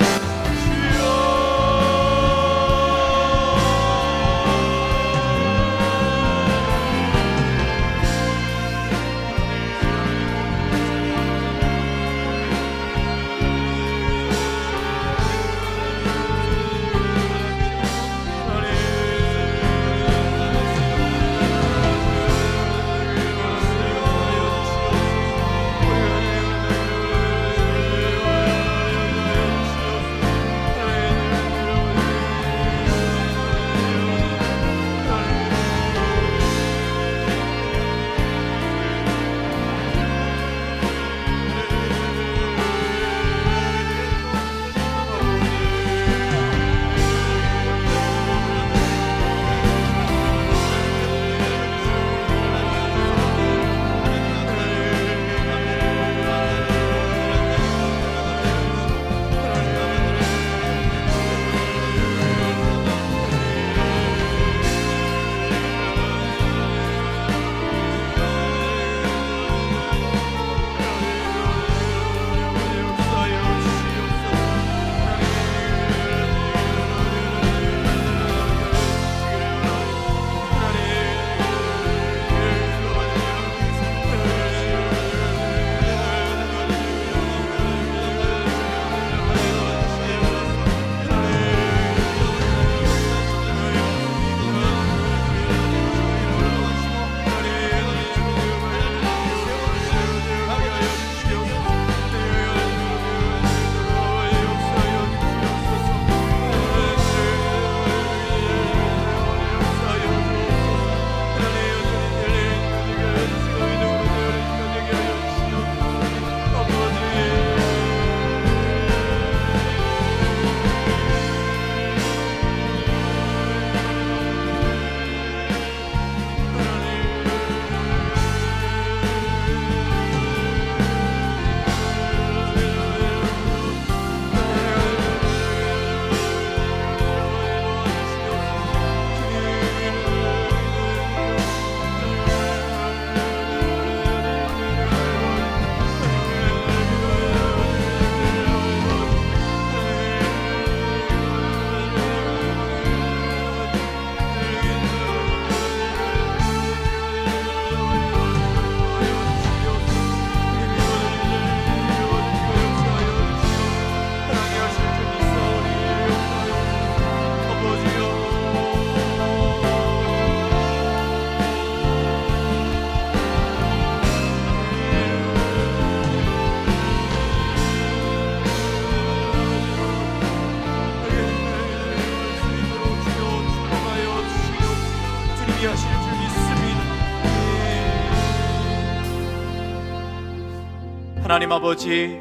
하나님 아버지,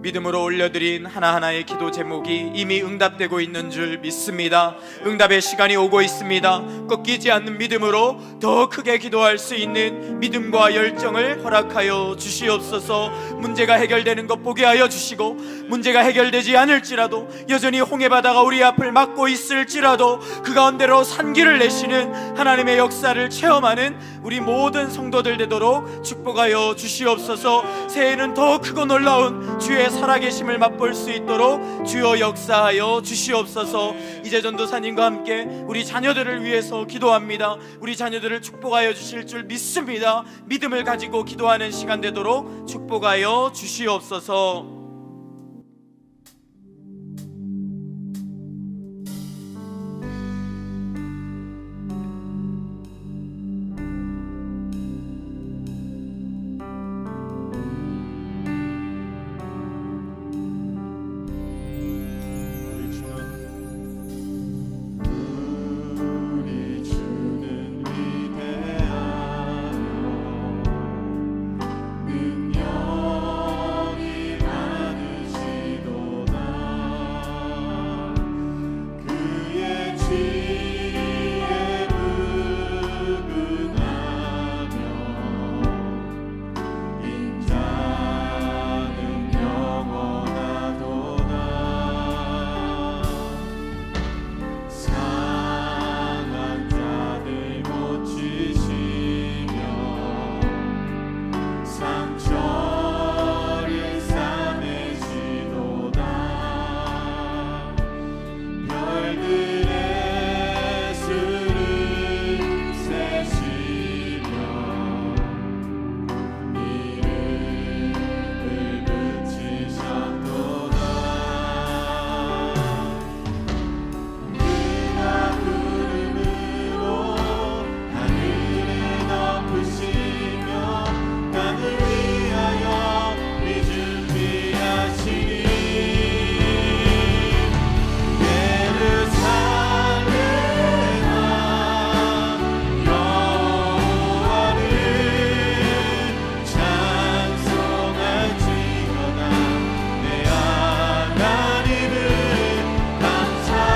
믿음으로 올려드린 하나하나의 기도 제목이 이미 응답되고 있는 줄 믿습니다. 응답의 시간이 오고 있습니다. 꺾이지 않는 믿음으로 더 크게 기도할 수 있는 믿음과 열정을 허락하여 주시옵소서. 문제가 해결되는 것 보게 하여 주시고, 문제가 해결되지 않을지라도 여전히 홍해바다가 우리 앞을 막고 있을지라도 그 가운데로 산길을 내시는 하나님의 역사를 체험하는 우리 모든 성도들 되도록 축복하여 주시옵소서. 새해에는 더 크고 놀라운 주의 살아계심을 맛볼 수 있도록 주여 역사하여 주시옵소서. 이제 전도사님과 함께 우리 자녀들을 위해서 기도합니다. 우리 자녀들을 축복하여 주실 줄 믿습니다. 믿음을 가지고 기도하는 시간 되도록 축복하여 주시옵소서. 우리 주는 위대하여 능력이 많으시도다. 그의 지혜 무궁하며 인자는 영원하도다. 상한 자들 고치시며 상처를 싸매시도다. 별들의 수를 세시며 이름을 붙이셨도다. 그가 구름으로 하늘을 덮으시며 땅을 위하여 비 준비하시니 예루살렘아 여호와를 찬송할지어다. 내 하나님을 감사함으로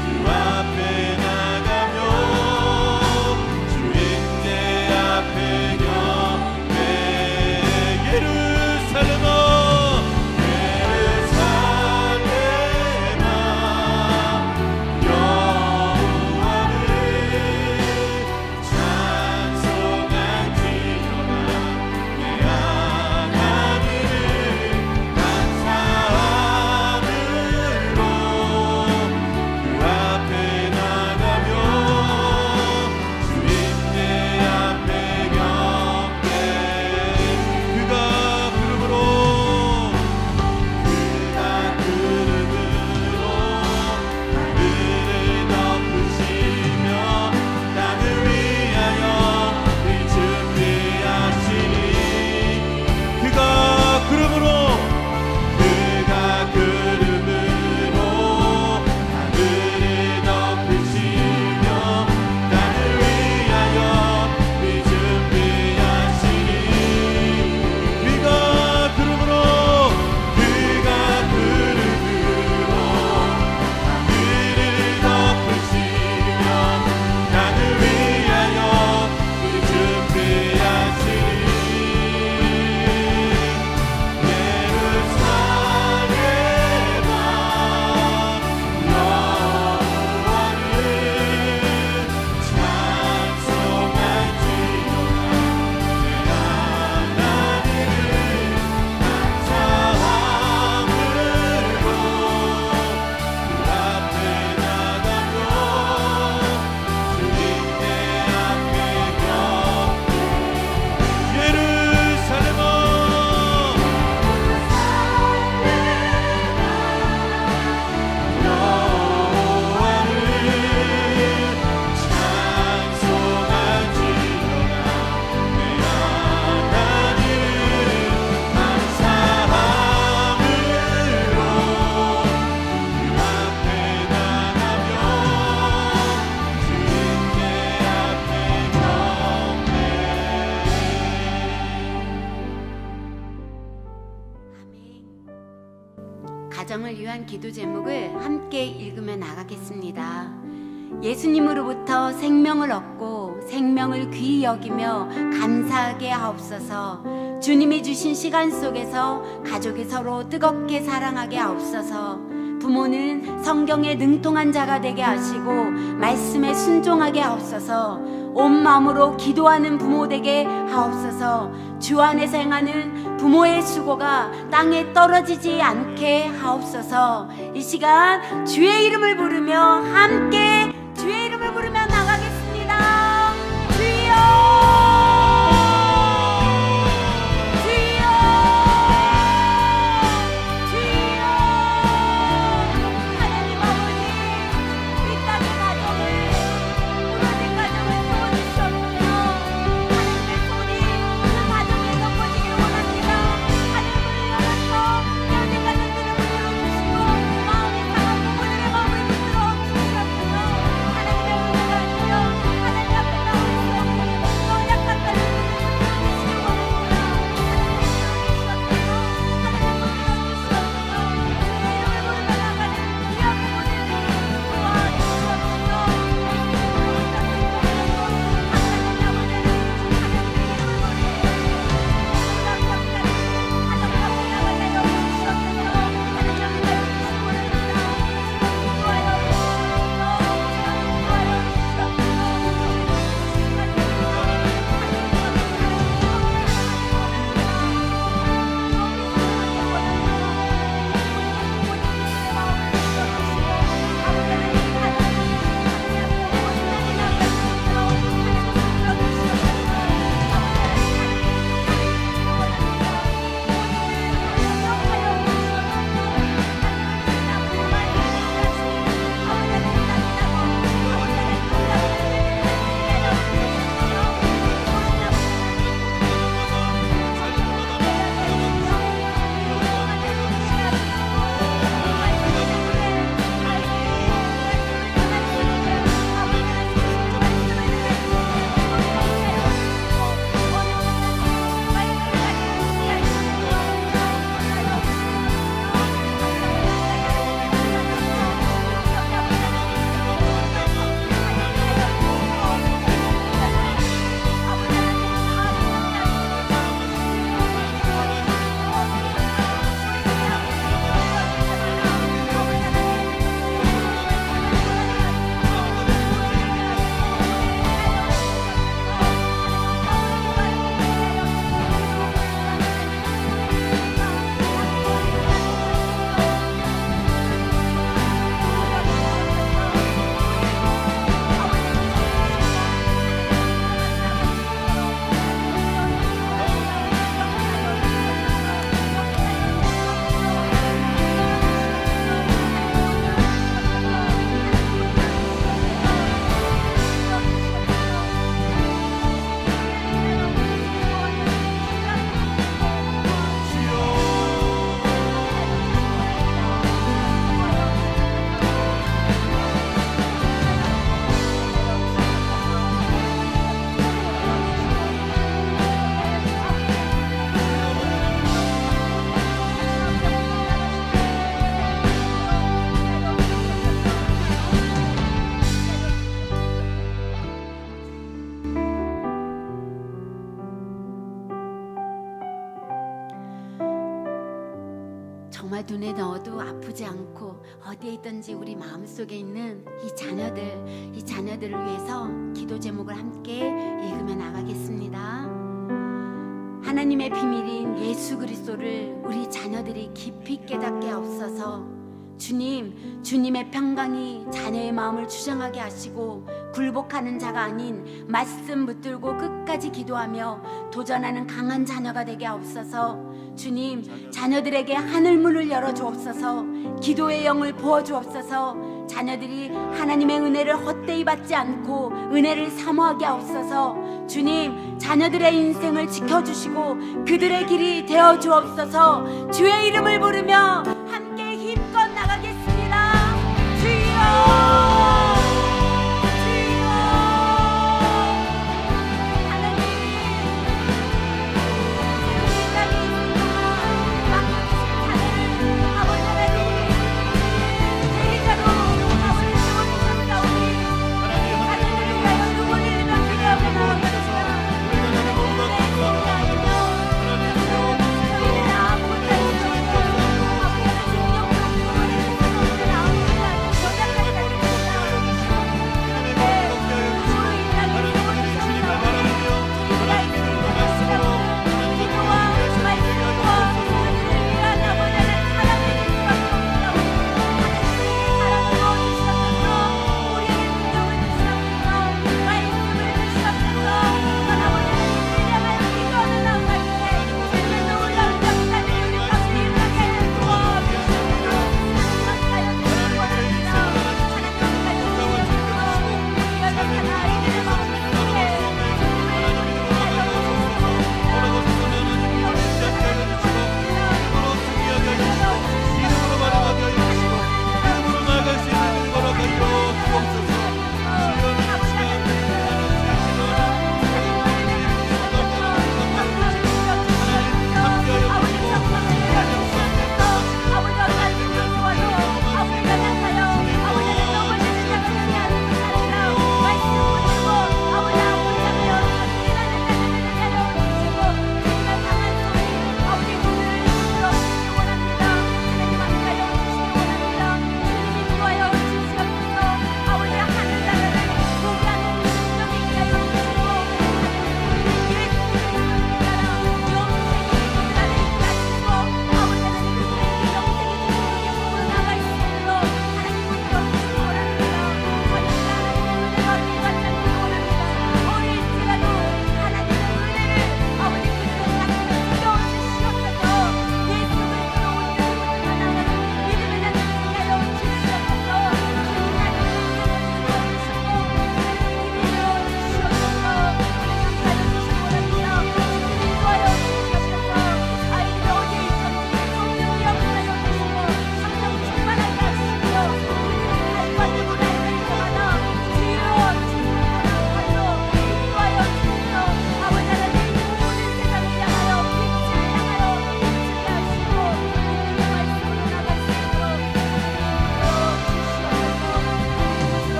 주 앞에 나가며 주인의 앞에 경배. 예루살렘아 예루살렘아 여호와를 찬송할지어다. 내 하나님을 감사함으로 그 앞에 나가며 주인의 앞에 경배. 그가 구름으로 하늘을 덮으시며 땅을 위하여 비 준비하시니 그가 구름으로 하늘을 덮으시며 땅을 위하여 비 준비하시니 그가 구름으로 하늘을 덮으시며 땅을 위하여 비 준비하시니 예루살렘아 여호와를 가정을 위한 기도 제목을 함께 읽으며 나가겠습니다. 예수님으로부터 생명을 얻고 생명을 귀히 여기며 감사하게 하옵소서. 주님이 주신 시간 속에서 가족이 서로 뜨겁게 사랑하게 하옵소서. 부모는 성경에 능통한 자가 되게 하시고 말씀에 순종하게 하옵소서. 온 마음으로 기도하는 부모 되게 하옵소서. 주 안에서 행하는 부모의 수고가 땅에 떨어지지 않게 하옵소서. 이 시간 주의 이름을 부르며 함께 주의 이름을 부르며 나가겠습니다. 주여, 주여, 주여. 하나님 아버지, 이 땅의 가정을, 무너진 가정을 세워주시옵소서. 하나님의 손이 그 가정에 덮어지길 원합니다. 하늘문을 열어서 깨어진 가정들을 붙들어주시고 마음이 상한 부모들의 마음을 붙들어 주시옵소서. 하나님의 은혜가 있으며 하나님 앞에 나올 수 없는 또 약한 가정들을 붙들어주시기 원합니다. 정말 눈에 넣어도 아프지 않고 어디에 있든지 우리 마음속에 있는 이 자녀들을 위해서 기도 제목을 함께 읽으며 나가겠습니다. 하나님의 비밀인 예수 그리스도를 우리 자녀들이 깊이 깨닫게 하옵소서. 주님의 평강이 자녀의 마음을 주장하게 하시고 굴복하는 자가 아닌 말씀 붙들고 끝까지 기도하며 도전하는 강한 자녀가 되게 하옵소서. 주님, 자녀들에게 하늘문을 열어주옵소서. 기도의 영을 부어주옵소서. 자녀들이 하나님의 은혜를 헛되이 받지 않고 은혜를 사모하게 하옵소서. 주님, 자녀들의 인생을 지켜주시고 그들의 길이 되어주옵소서. 주의 이름을 부르며 함께 힘껏 나가겠습니다. 주여,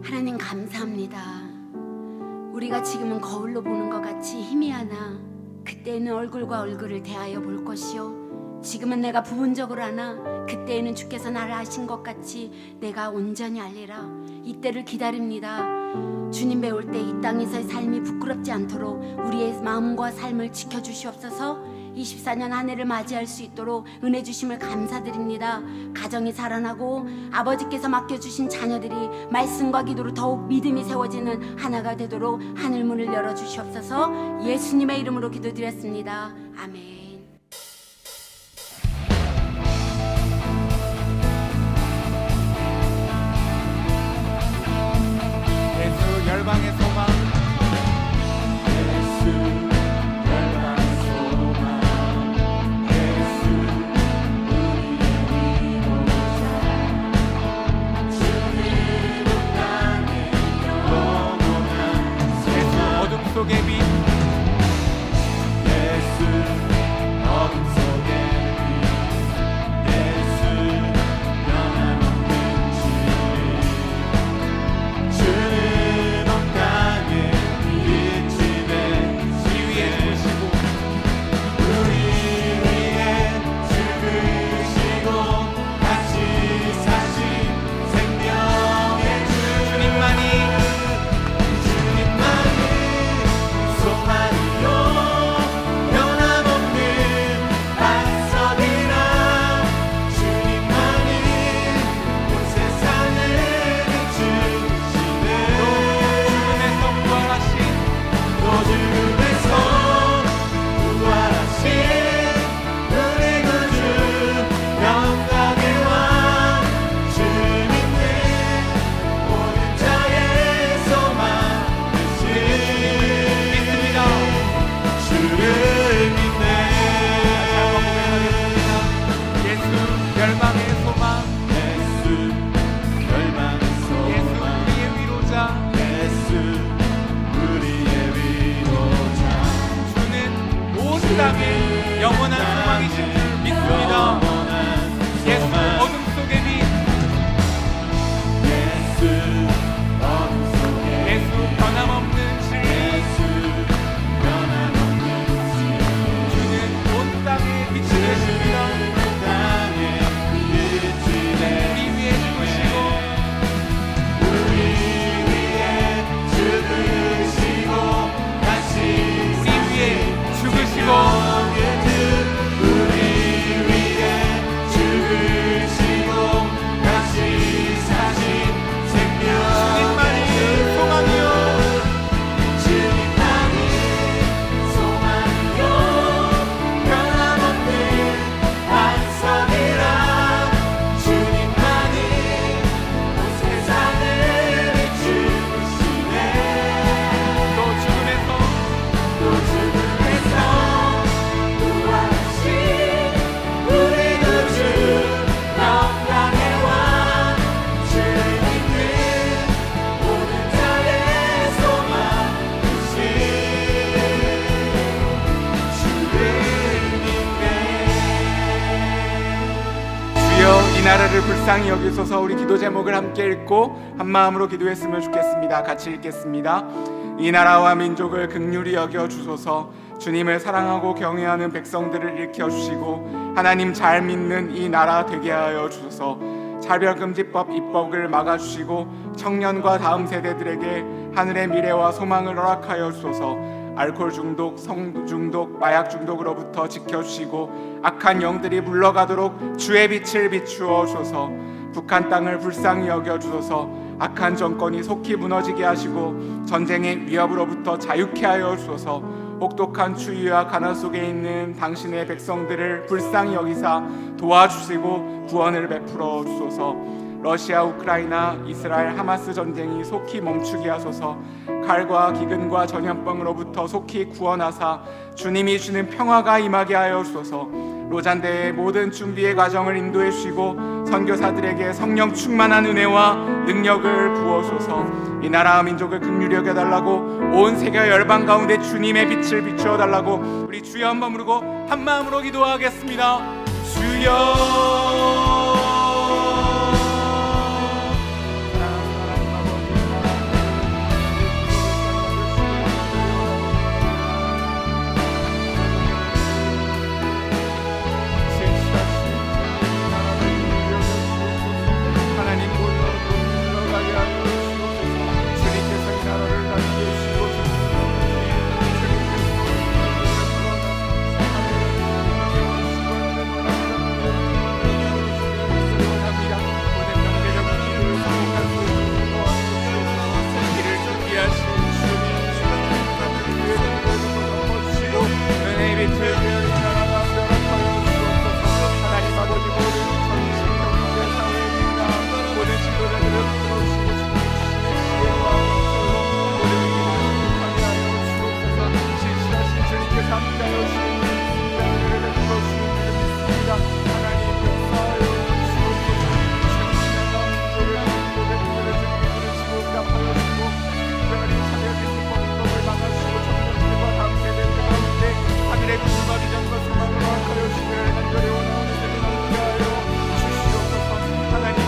하나님 감사합니다. 우리가 지금은 거울로 보는 것 같이 희미하나 그때에는 얼굴과 얼굴을 대하여 볼 것이요 지금은 내가 부분적으로 하나 그때에는 주께서 나를 아신 것 같이 내가 온전히 알리라. 이때를 기다립니다. 주님 배울 때 이 땅에서의 삶이 부끄럽지 않도록 우리의 마음과 삶을 지켜주시옵소서. 24년 한 해를 맞이할 수 있도록 은혜 주심을 감사드립니다. 가정이 살아나고 아버지께서 맡겨주신 자녀들이 말씀과 기도로 더욱 믿음이 세워지는 하나가 되도록 하늘문을 열어주시옵소서. 예수님의 이름으로 기도드렸습니다. 아멘. 예수 열방의 소망, 예수 열방의 소망, 예수 우리의 위로자, 주님은 땅에 영원한 예수 어둠 속의 빛, 예수 어둠 속의 빛, 예수 변함없는 주, 주는 온 땅에 빛이 되시 위에 주시고 우리 위에 죽으시고 다시 사신 생명의 주 주님만이 소망이요 변함없는 반석이라 주님만이 온 세상을 비추시네 죽음에서 부활하신 또 죽음에서 부활하신 우리 구주 영광의 왕 주님은 모든 자의 소망 되신 믿습니다. 주를 믿네. 예수 열방의 소망, 예수 열방의 예수 소망, 우리의 위로자 예수 우리의 위로자, 주는 온 땅에 영원한 소망이신 줄 믿습니다. 예수 어둠 속의 빛 예수 어둠 속에 예수 변함없는 진리 예수 변함없는 주는 온 땅에 빛이 되십니다. 땅에 빛이 되 우리 위에 죽으시고 우리 위에 죽으시고 다시 우리 위에 죽으시고 영의 주 우리 위에 죽으시고 다시 사신 주님만이 생명의 소망이요 주님만이 소망이요 변함없는 반석이라 주님만이 온 세상을 비추시네 또 죽음에서 또 죽음에서 부활하신 우리 구주 영광의 왕 주님은 모든 자의 소망이신 주를 믿네. 주여 이 나라를 불쌍히 여기소서. 우리 기도 제목을 함께 읽고 한 마음으로 기도했으면 좋겠습니다. 같이 읽겠습니다. 이 나라와 민족을 긍휼히 여겨 주소서. 주님을 사랑하고 경외하는 백성들을 일으켜 주시고 하나님 잘 믿는 이 나라 되게 하여 주소서. 차별금지법 입법을 막아주시고 청년과 다음 세대들에게 하늘의 미래와 소망을 허락하여 주소서. 알코올 중독, 성 중독, 마약 중독으로부터 지켜주시고 악한 영들이 물러가도록 주의 빛을 비추어 주소서. 북한 땅을 불쌍히 여겨 주소서. 악한 정권이 속히 무너지게 하시고 전쟁의 위협으로부터 자유케 하여 주소서. 혹독한 추위와 가난 속에 있는 당신의 백성들을 불쌍히 여기사 도와주시고 구원을 베풀어 주소서. 러시아, 우크라이나, 이스라엘, 하마스 전쟁이 속히 멈추게 하소서. 칼과 기근과 전염병으로부터 속히 구원하사 주님이 주는 평화가 임하게 하여 주소서. 로잔대의 모든 준비의 과정을 인도해 주시고 선교사들에게 성령 충만한 은혜와 능력을 부어주소서. 이 나라와 민족을 긍휼히 여겨달라고 온 세계 열방 가운데 주님의 빛을 비추어 달라고 우리 주여 한번 부르고 한 마음으로 기도하겠습니다. 주여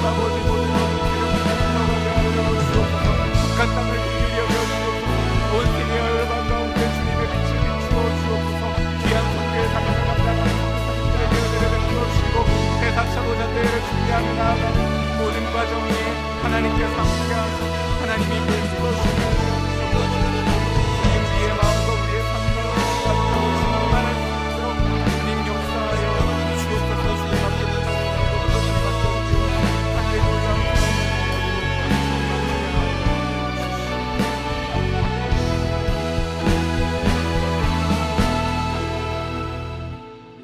아버지 모든 북한 땅을 긍휼히 여겨 주옵소서. 온 세계 열방 가운데 주님의 빛을 비추어 주옵소서. 귀한 성교의 사명을 감당하는 성도님들에게 은혜를 베풀어 주시고 대사차 도전대회를 준비하며 나아가는 모든 과정에 하나님께서 함께하셔 하나님이 베풀어 주시는 우리의 마음과 우리의 삶과 충만할 수 있도록 주님 역사하여 주옵소서. 주님 앞에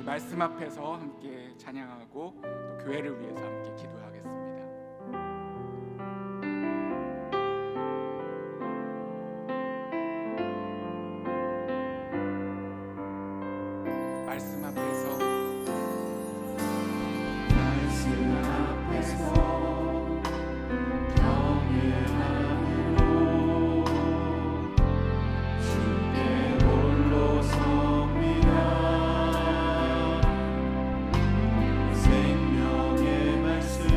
말씀 앞에서 함께 찬양하고 또 교회를 위해서 함께 기도하겠습니다. 말씀 앞에서 경외함으로 주께 홀로 섭니다. 생명의 말씀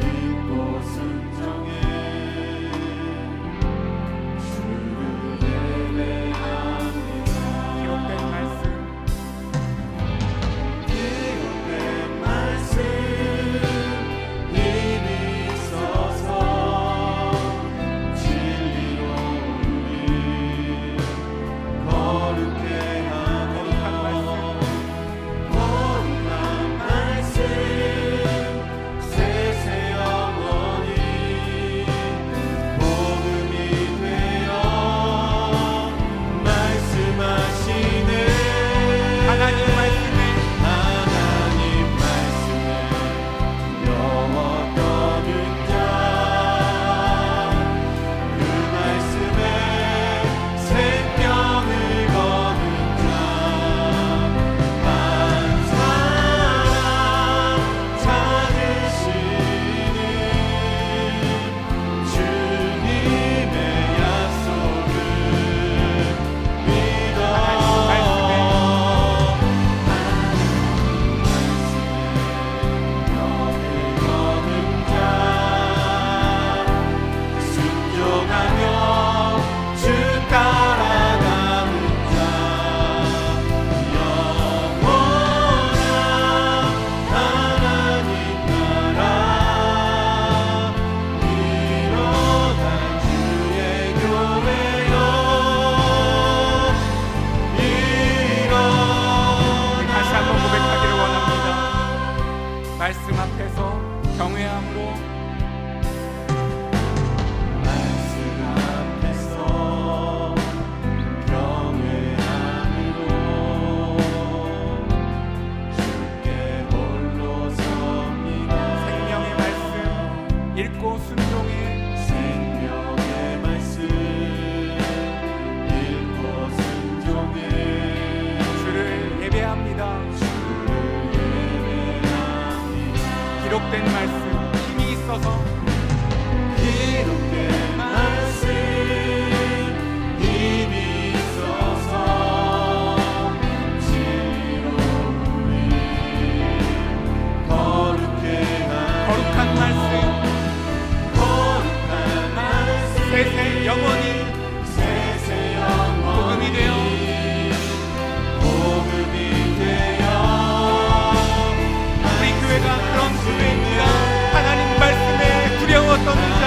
읽고 순종해 주를 예배합니다. 기록된 말씀 기록된 말씀 힘이 있어서 진리로 우리 거룩해 하며 거룩한 말씀 세세 영원히 복음이 되어 말씀하시는 하나님 말씀에 하나님 말씀에 두려워 떠는 자, 그 말씀에 생명을 거는 자, 한 사람 찾으시는 주님의 약속을 믿어 순종하며 주 따라가는 자, 영원한 하나님 나라 일어난 주의 교회여 우리 다시 한번 일어나 고백하기를 원합니다. 말씀 앞에서 경외함으로 말씀 앞에서 경외함으로 주께 홀로 섭니다. 생명의 말씀 읽고 순종해 생명의 말씀 읽고 순종해 주를 예배합니다. 주를 예배합니다. 기록된 말씀 힘이 있어서 기록된 말씀 힘이 있어서 진리로 우리 거룩해 거룩한 말씀 거룩한 말씀 세세 영원히 세세 복음이 되어 복음이 되어 우리 교회가 그런 교회입니다. 하나님 말씀에 두려워 떠는 자,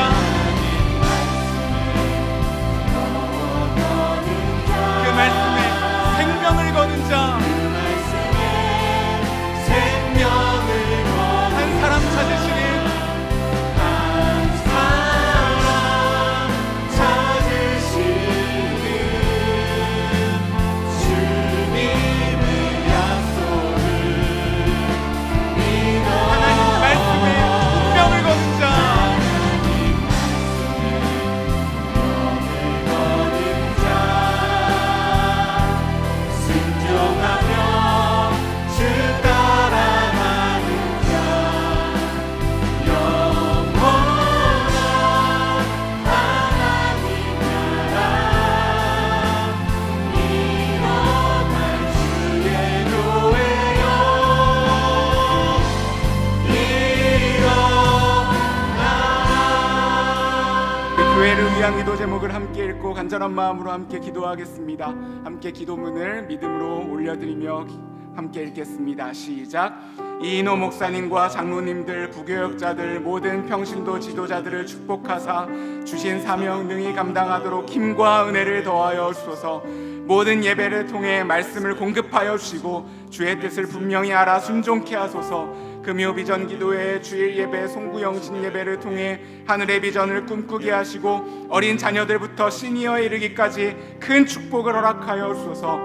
교회를 위한 기도 제목을 함께 읽고 간절한 마음으로 함께 기도하겠습니다. 함께 기도문을 믿음으로 올려드리며 함께 읽겠습니다. 시작. 이인호 목사님과 장로님들, 부교역자들, 모든 평신도 지도자들을 축복하사 주신 사명 능히 감당하도록 힘과 은혜를 더하여 주소서. 모든 예배를 통해 말씀을 공급하여 주시고 주의 뜻을 분명히 알아 순종케 하소서. 금요 비전 기도회, 주일 예배, 송구영신 예배를 통해 하늘의 비전을 꿈꾸게 하시고 어린 자녀들부터 시니어에 이르기까지 큰 축복을 허락하여 주소서.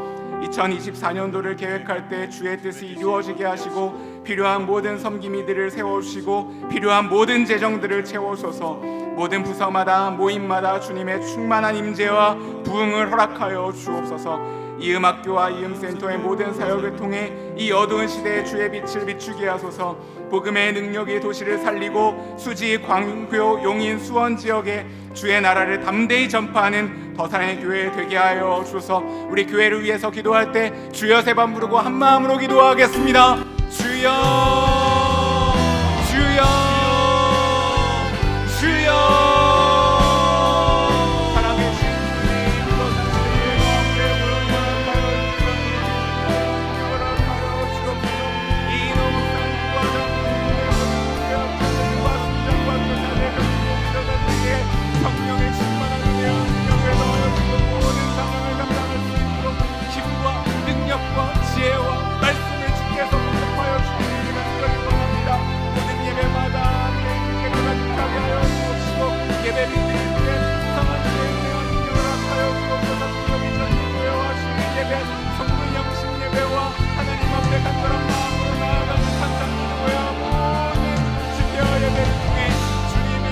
2024년도를 계획할 때 주의 뜻이 이루어지게 하시고 필요한 모든 섬김이들을 세워주시고 필요한 모든 재정들을 채워주소서. 모든 부서마다 모임마다 주님의 충만한 임재와 부흥을 허락하여 주옵소서. 이 음악교와 이음센터의 모든 사역을 통해 이 어두운 시대에 주의 빛을 비추게 하소서. 복음의 능력이 도시를 살리고 수지, 광교, 용인, 수원 지역에 주의 나라를 담대히 전파하는 더사랑의 교회 되게 하여 주소서. 우리 교회를 위해서 기도할 때 주여 세 번 부르고 한 마음으로 기도하겠습니다. 주여, 주여, 주여. 지혜와 말씀을 주께서 공급하여 주시기를 간절히 원합니다. 모든 예배마다 예배가 가득하게 하여 주옵시고 예배 믿음의 이상한 예배와 능력을 합하여 주옵소서. 기도비 전 예배와 주일 예배, 성도 영신 예배와 하나님 앞에 간절한 마음으로 나아가는 찬양 기도와 모든 주여 예배를 통해 주님의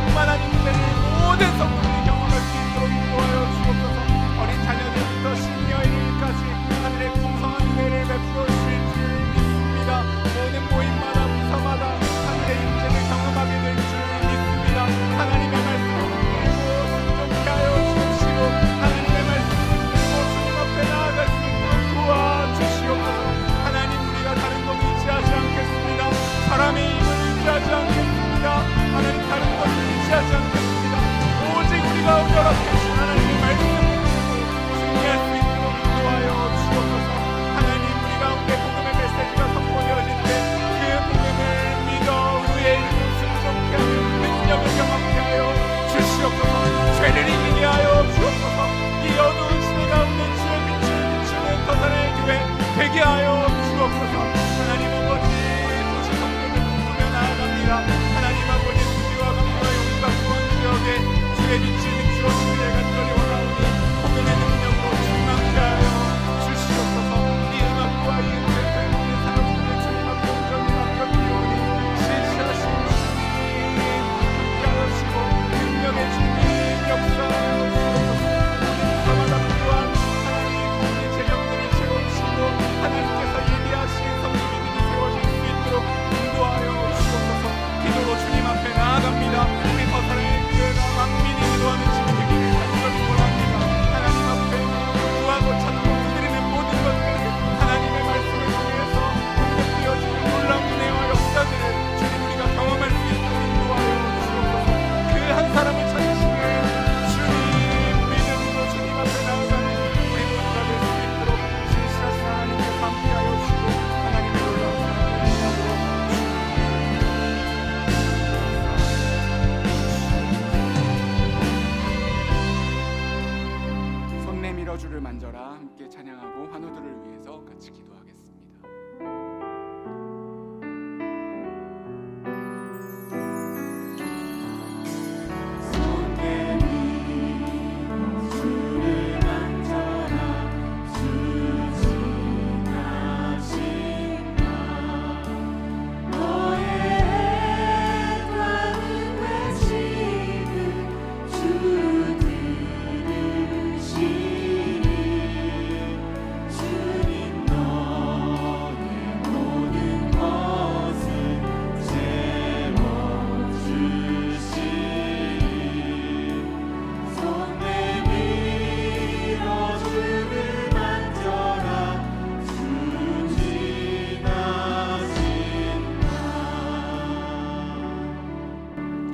충만한 임재를 모든 성도들이 경험할 수 있도록 인도하여 주옵소서. 어린 자녀들부터 시니어 이르기까지 하늘의 풍성한 은혜를 베풀어 주실 줄 믿습니다. 모든 모임마다 부서마다 하늘의 임재를 경험하게 될 줄 믿습니다. 하나님의 말씀을 듣고 순종케 하여 주시고 하나님의 말씀을 듣고 주님 앞에 나아갈 수 있도록 도와주시옵소서. 하나님, 우리가 다른 것 의지하지 않겠습니다. 사람의 힘을 의지하지 않겠습니다. 하나님, 다른 것을 의지하지 않겠습니다. 오직 우리가 온전하게 하나님의 말씀을 승리할 수 있도록 인도하여 주옵소서. 하나님, 우리 가운데 복음의 메시지가 선포되어질 때 그 복음을 믿어 의의 이름을 순종케 하는 능력을 경험케 하여 주시옵소서. 죄를 이기게 하여 주옵소서. 이 어두운 시대 가운데 주의 빛을 비추는 더사랑의 교회 되게 하여 주옵소서. 하나님 아버지, 도시 성도를 꿈꾸며 나아갑니다. 하나님 아버지, 수지와 강과 용과 수원 지역에 주의 빛을 비추어 주시기를 간절히 원합니다.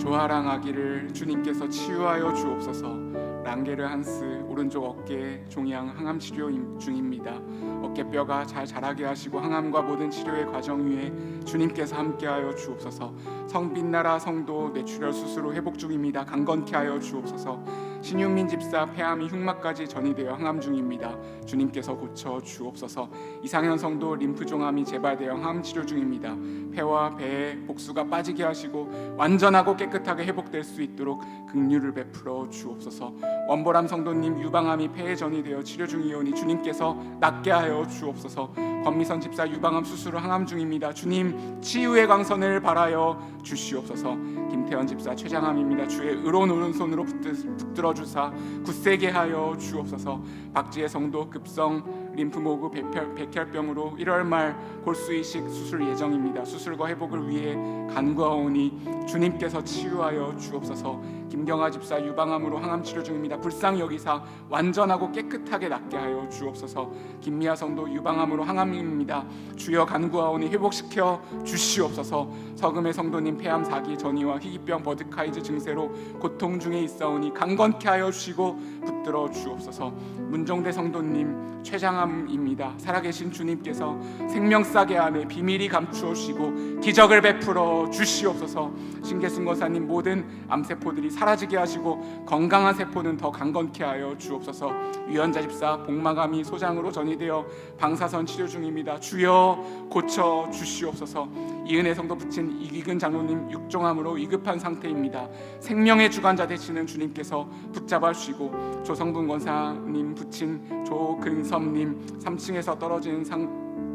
조아랑아기를 주님께서 치유하여 주옵소서. 랑게르 한스 오른쪽 어깨 종양 항암 치료 중입니다. 어깨뼈가 잘 자라게 하시고 항암과 모든 치료의 과정 위에 주님께서 함께하여 주옵소서. 성빛나라 성도 뇌출혈 수술 후 회복 중입니다. 강건케 하여 주옵소서. 신윤민 집사 폐암이 흉막까지 전이되어 항암 중입니다. 주님께서 고쳐 주옵소서. 이상현 성도 림프종암이 재발되어 항암 치료 중입니다. 폐와 배에 복수가 빠지게 하시고 완전하고 깨끗하게 회복될 수 있도록 긍휼을 베풀어 주옵소서. 원보람 성도님 유방암이 폐에 전이되어 치료 중이오니 주님께서 낫게 하여 주옵소서. 권미선 집사 유방암 수술 후 항암 중입니다. 주님 치유의 광선을 발하여 주시옵소서. 김태현 집사 췌장암입니다. 주의 의로운 오른손으로 붙들어 주사 굳세게 하여 주옵소서. 박지혜 성도 급성 림프모그 백혈병으로 1월 말 골수이식 수술 예정입니다. 수술과 회복을 위해 간구하오니 주님께서 치유하여 주옵소서. 김경아 집사 유방암으로 항암 치료 중입니다. 불쌍히 여기사 완전하고 깨끗하게 낫게 하여 주옵소서. 김미아 성도 유방암으로 항암입니다. 주여 간구하오니 회복시켜 주시옵소서. 서금의 성도님 폐암 4기 전이와 희귀병 버드카이즈 증세로 고통 중에 있사오니 강건케 하여 주시고 붙들어 주옵소서. 문종대 성도님 췌장암입니다. 살아계신 주님께서 생명싸개 안에 비밀이 감추어주시고 기적을 베풀어 주시옵소서. 신계순 거사님 모든 암세포들이 사라지게 하시고 건강한 세포는 더 강건케 하여 주옵소서. 유연자 집사 복막암이 소장으로 전이되어 방사선 치료 중입니다. 주여 고쳐 주시옵소서. 이은혜 성도 부친 이기근 장로님 육종암으로 위급한 상태입니다. 생명의 주관자 되시는 주님께서 붙잡아 주시고 조성분 권사님 부친 조근섭님 3층에서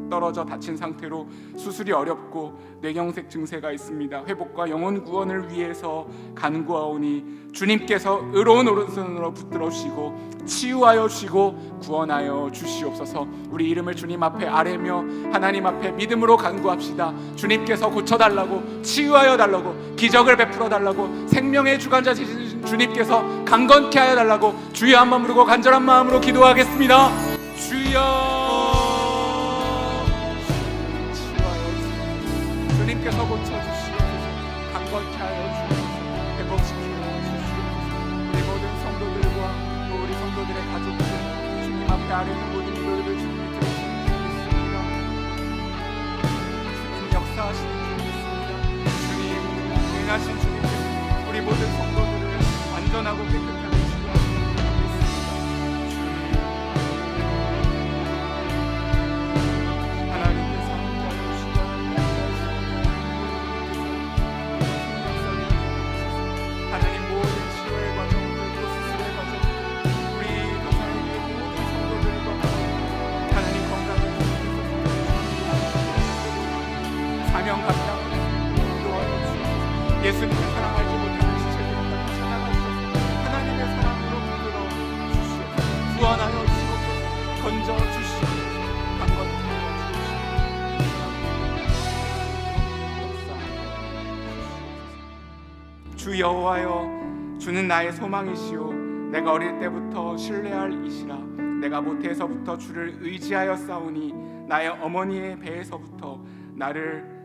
떨어져 다친 상태로 수술이 어렵고 뇌경색 증세가 있습니다. 회복과 영혼 구원을 위해서 간구하오니 주님께서 의로운 오른손으로 붙들어 주시고 치유하여 주시고 구원하여 주시옵소서. 우리 이름을 주님 앞에 아뢰며 하나님 앞에 믿음으로 간구합시다. 주님께서 고쳐달라고 치유하여 달라고 기적을 베풀어 달라고 생명의 주관자 되신 주님께서 강건케 하여 달라고 주여 한번 부르고 간절한 마음으로 기도하겠습니다. 주여 주님께서 고쳐주시옵소서. 강건케 하여 주옵소서. 회복시켜 주시옵소서. 우리 모든 성도들과 또 우리 성도들의 가족들 주님 앞에 아뢰는 모든 기도들을 주님이 들으시는 줄 믿습니다. 주님 역사하시는 줄 믿습니다. 주님 은하신 주님께서 우리 모든 성도들을 완전하고 깨끗하게 치유하시는 줄 믿습니다. 주님 하나님께서 함께하여 주시고 하나님 모든 치료의 과정들도 수술의 과정들 우리 교사님의 모든 성도들과 하나님 건강을 주시옵소서. 사명 감당을 도와주시옵소서. 예수님을 사랑하지 못하는 지체들과 찾아가셔서 하나님의 사랑으로 불러 주시옵소서. 구원하여 주시옵소서. 건져 주시옵소서. 강건케 하여 주시옵소서. 주 여호와여 주는 나의 소망이시오. 내가 어릴 때부터 신뢰할 이시라. 내가 모태에서부터 주를 의지하여 싸우니 나의 어머니의 배에서부터 나를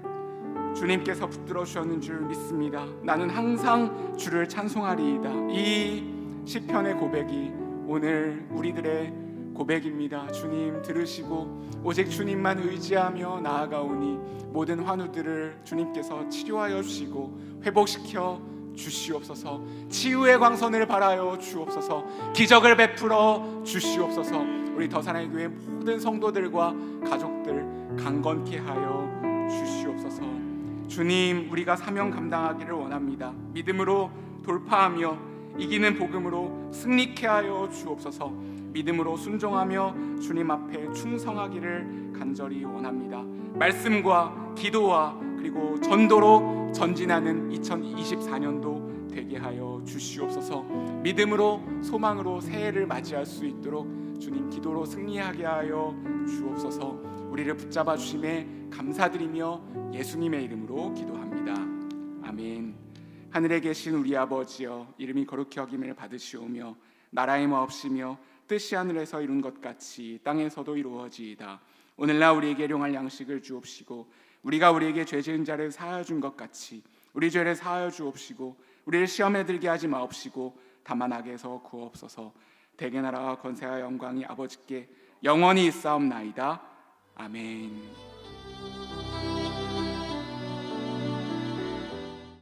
주님께서 붙들어 주셨는 줄 믿습니다. 나는 항상 주를 찬송하리이다. 이 시편의 고백이 오늘 우리들의 고백입니다. 주님 들으시고 오직 주님만 의지하며 나아가오니 모든 환우들을 주님께서 치료하여 주시고 회복시켜 주시옵소서. 치유의 광선을 발하여 주옵소서. 기적을 베풀어 주시옵소서. 우리 더사랑의 교회 모든 성도들과 가족들 강건케 하여 주시옵소서. 주님 우리가 사명 감당하기를 원합니다. 믿음으로 돌파하며 이기는 복음으로 승리케 하여 주옵소서. 믿음으로 순종하며 주님 앞에 충성하기를 간절히 원합니다. 말씀과 기도와 그리고 전도로 전진하는 2024년도 되게 하여 주시옵소서. 믿음으로 소망으로 새해를 맞이할 수 있도록 주님 기도로 승리하게 하여 주옵소서. 우리를 붙잡아 주심에 감사드리며 예수님의 이름으로 기도합니다. 아멘. 하늘에 계신 우리 아버지여 이름이 거룩히 여김을 받으시오며 나라의 마옵시며 뜻이 하늘에서 이룬 것 같이 땅에서도 이루어지이다. 오늘날 우리에게 일용할 양식을 주옵시고 우리가 우리에게 죄 지은 자를 사하여 준 것 같이 우리 죄를 사하여 주옵시고 우리를 시험에 들게 하지 마옵시고 다만 악에서 구하옵소서. 대개 나라와 권세와 영광이 아버지께 영원히 있사옵나이다. 아멘.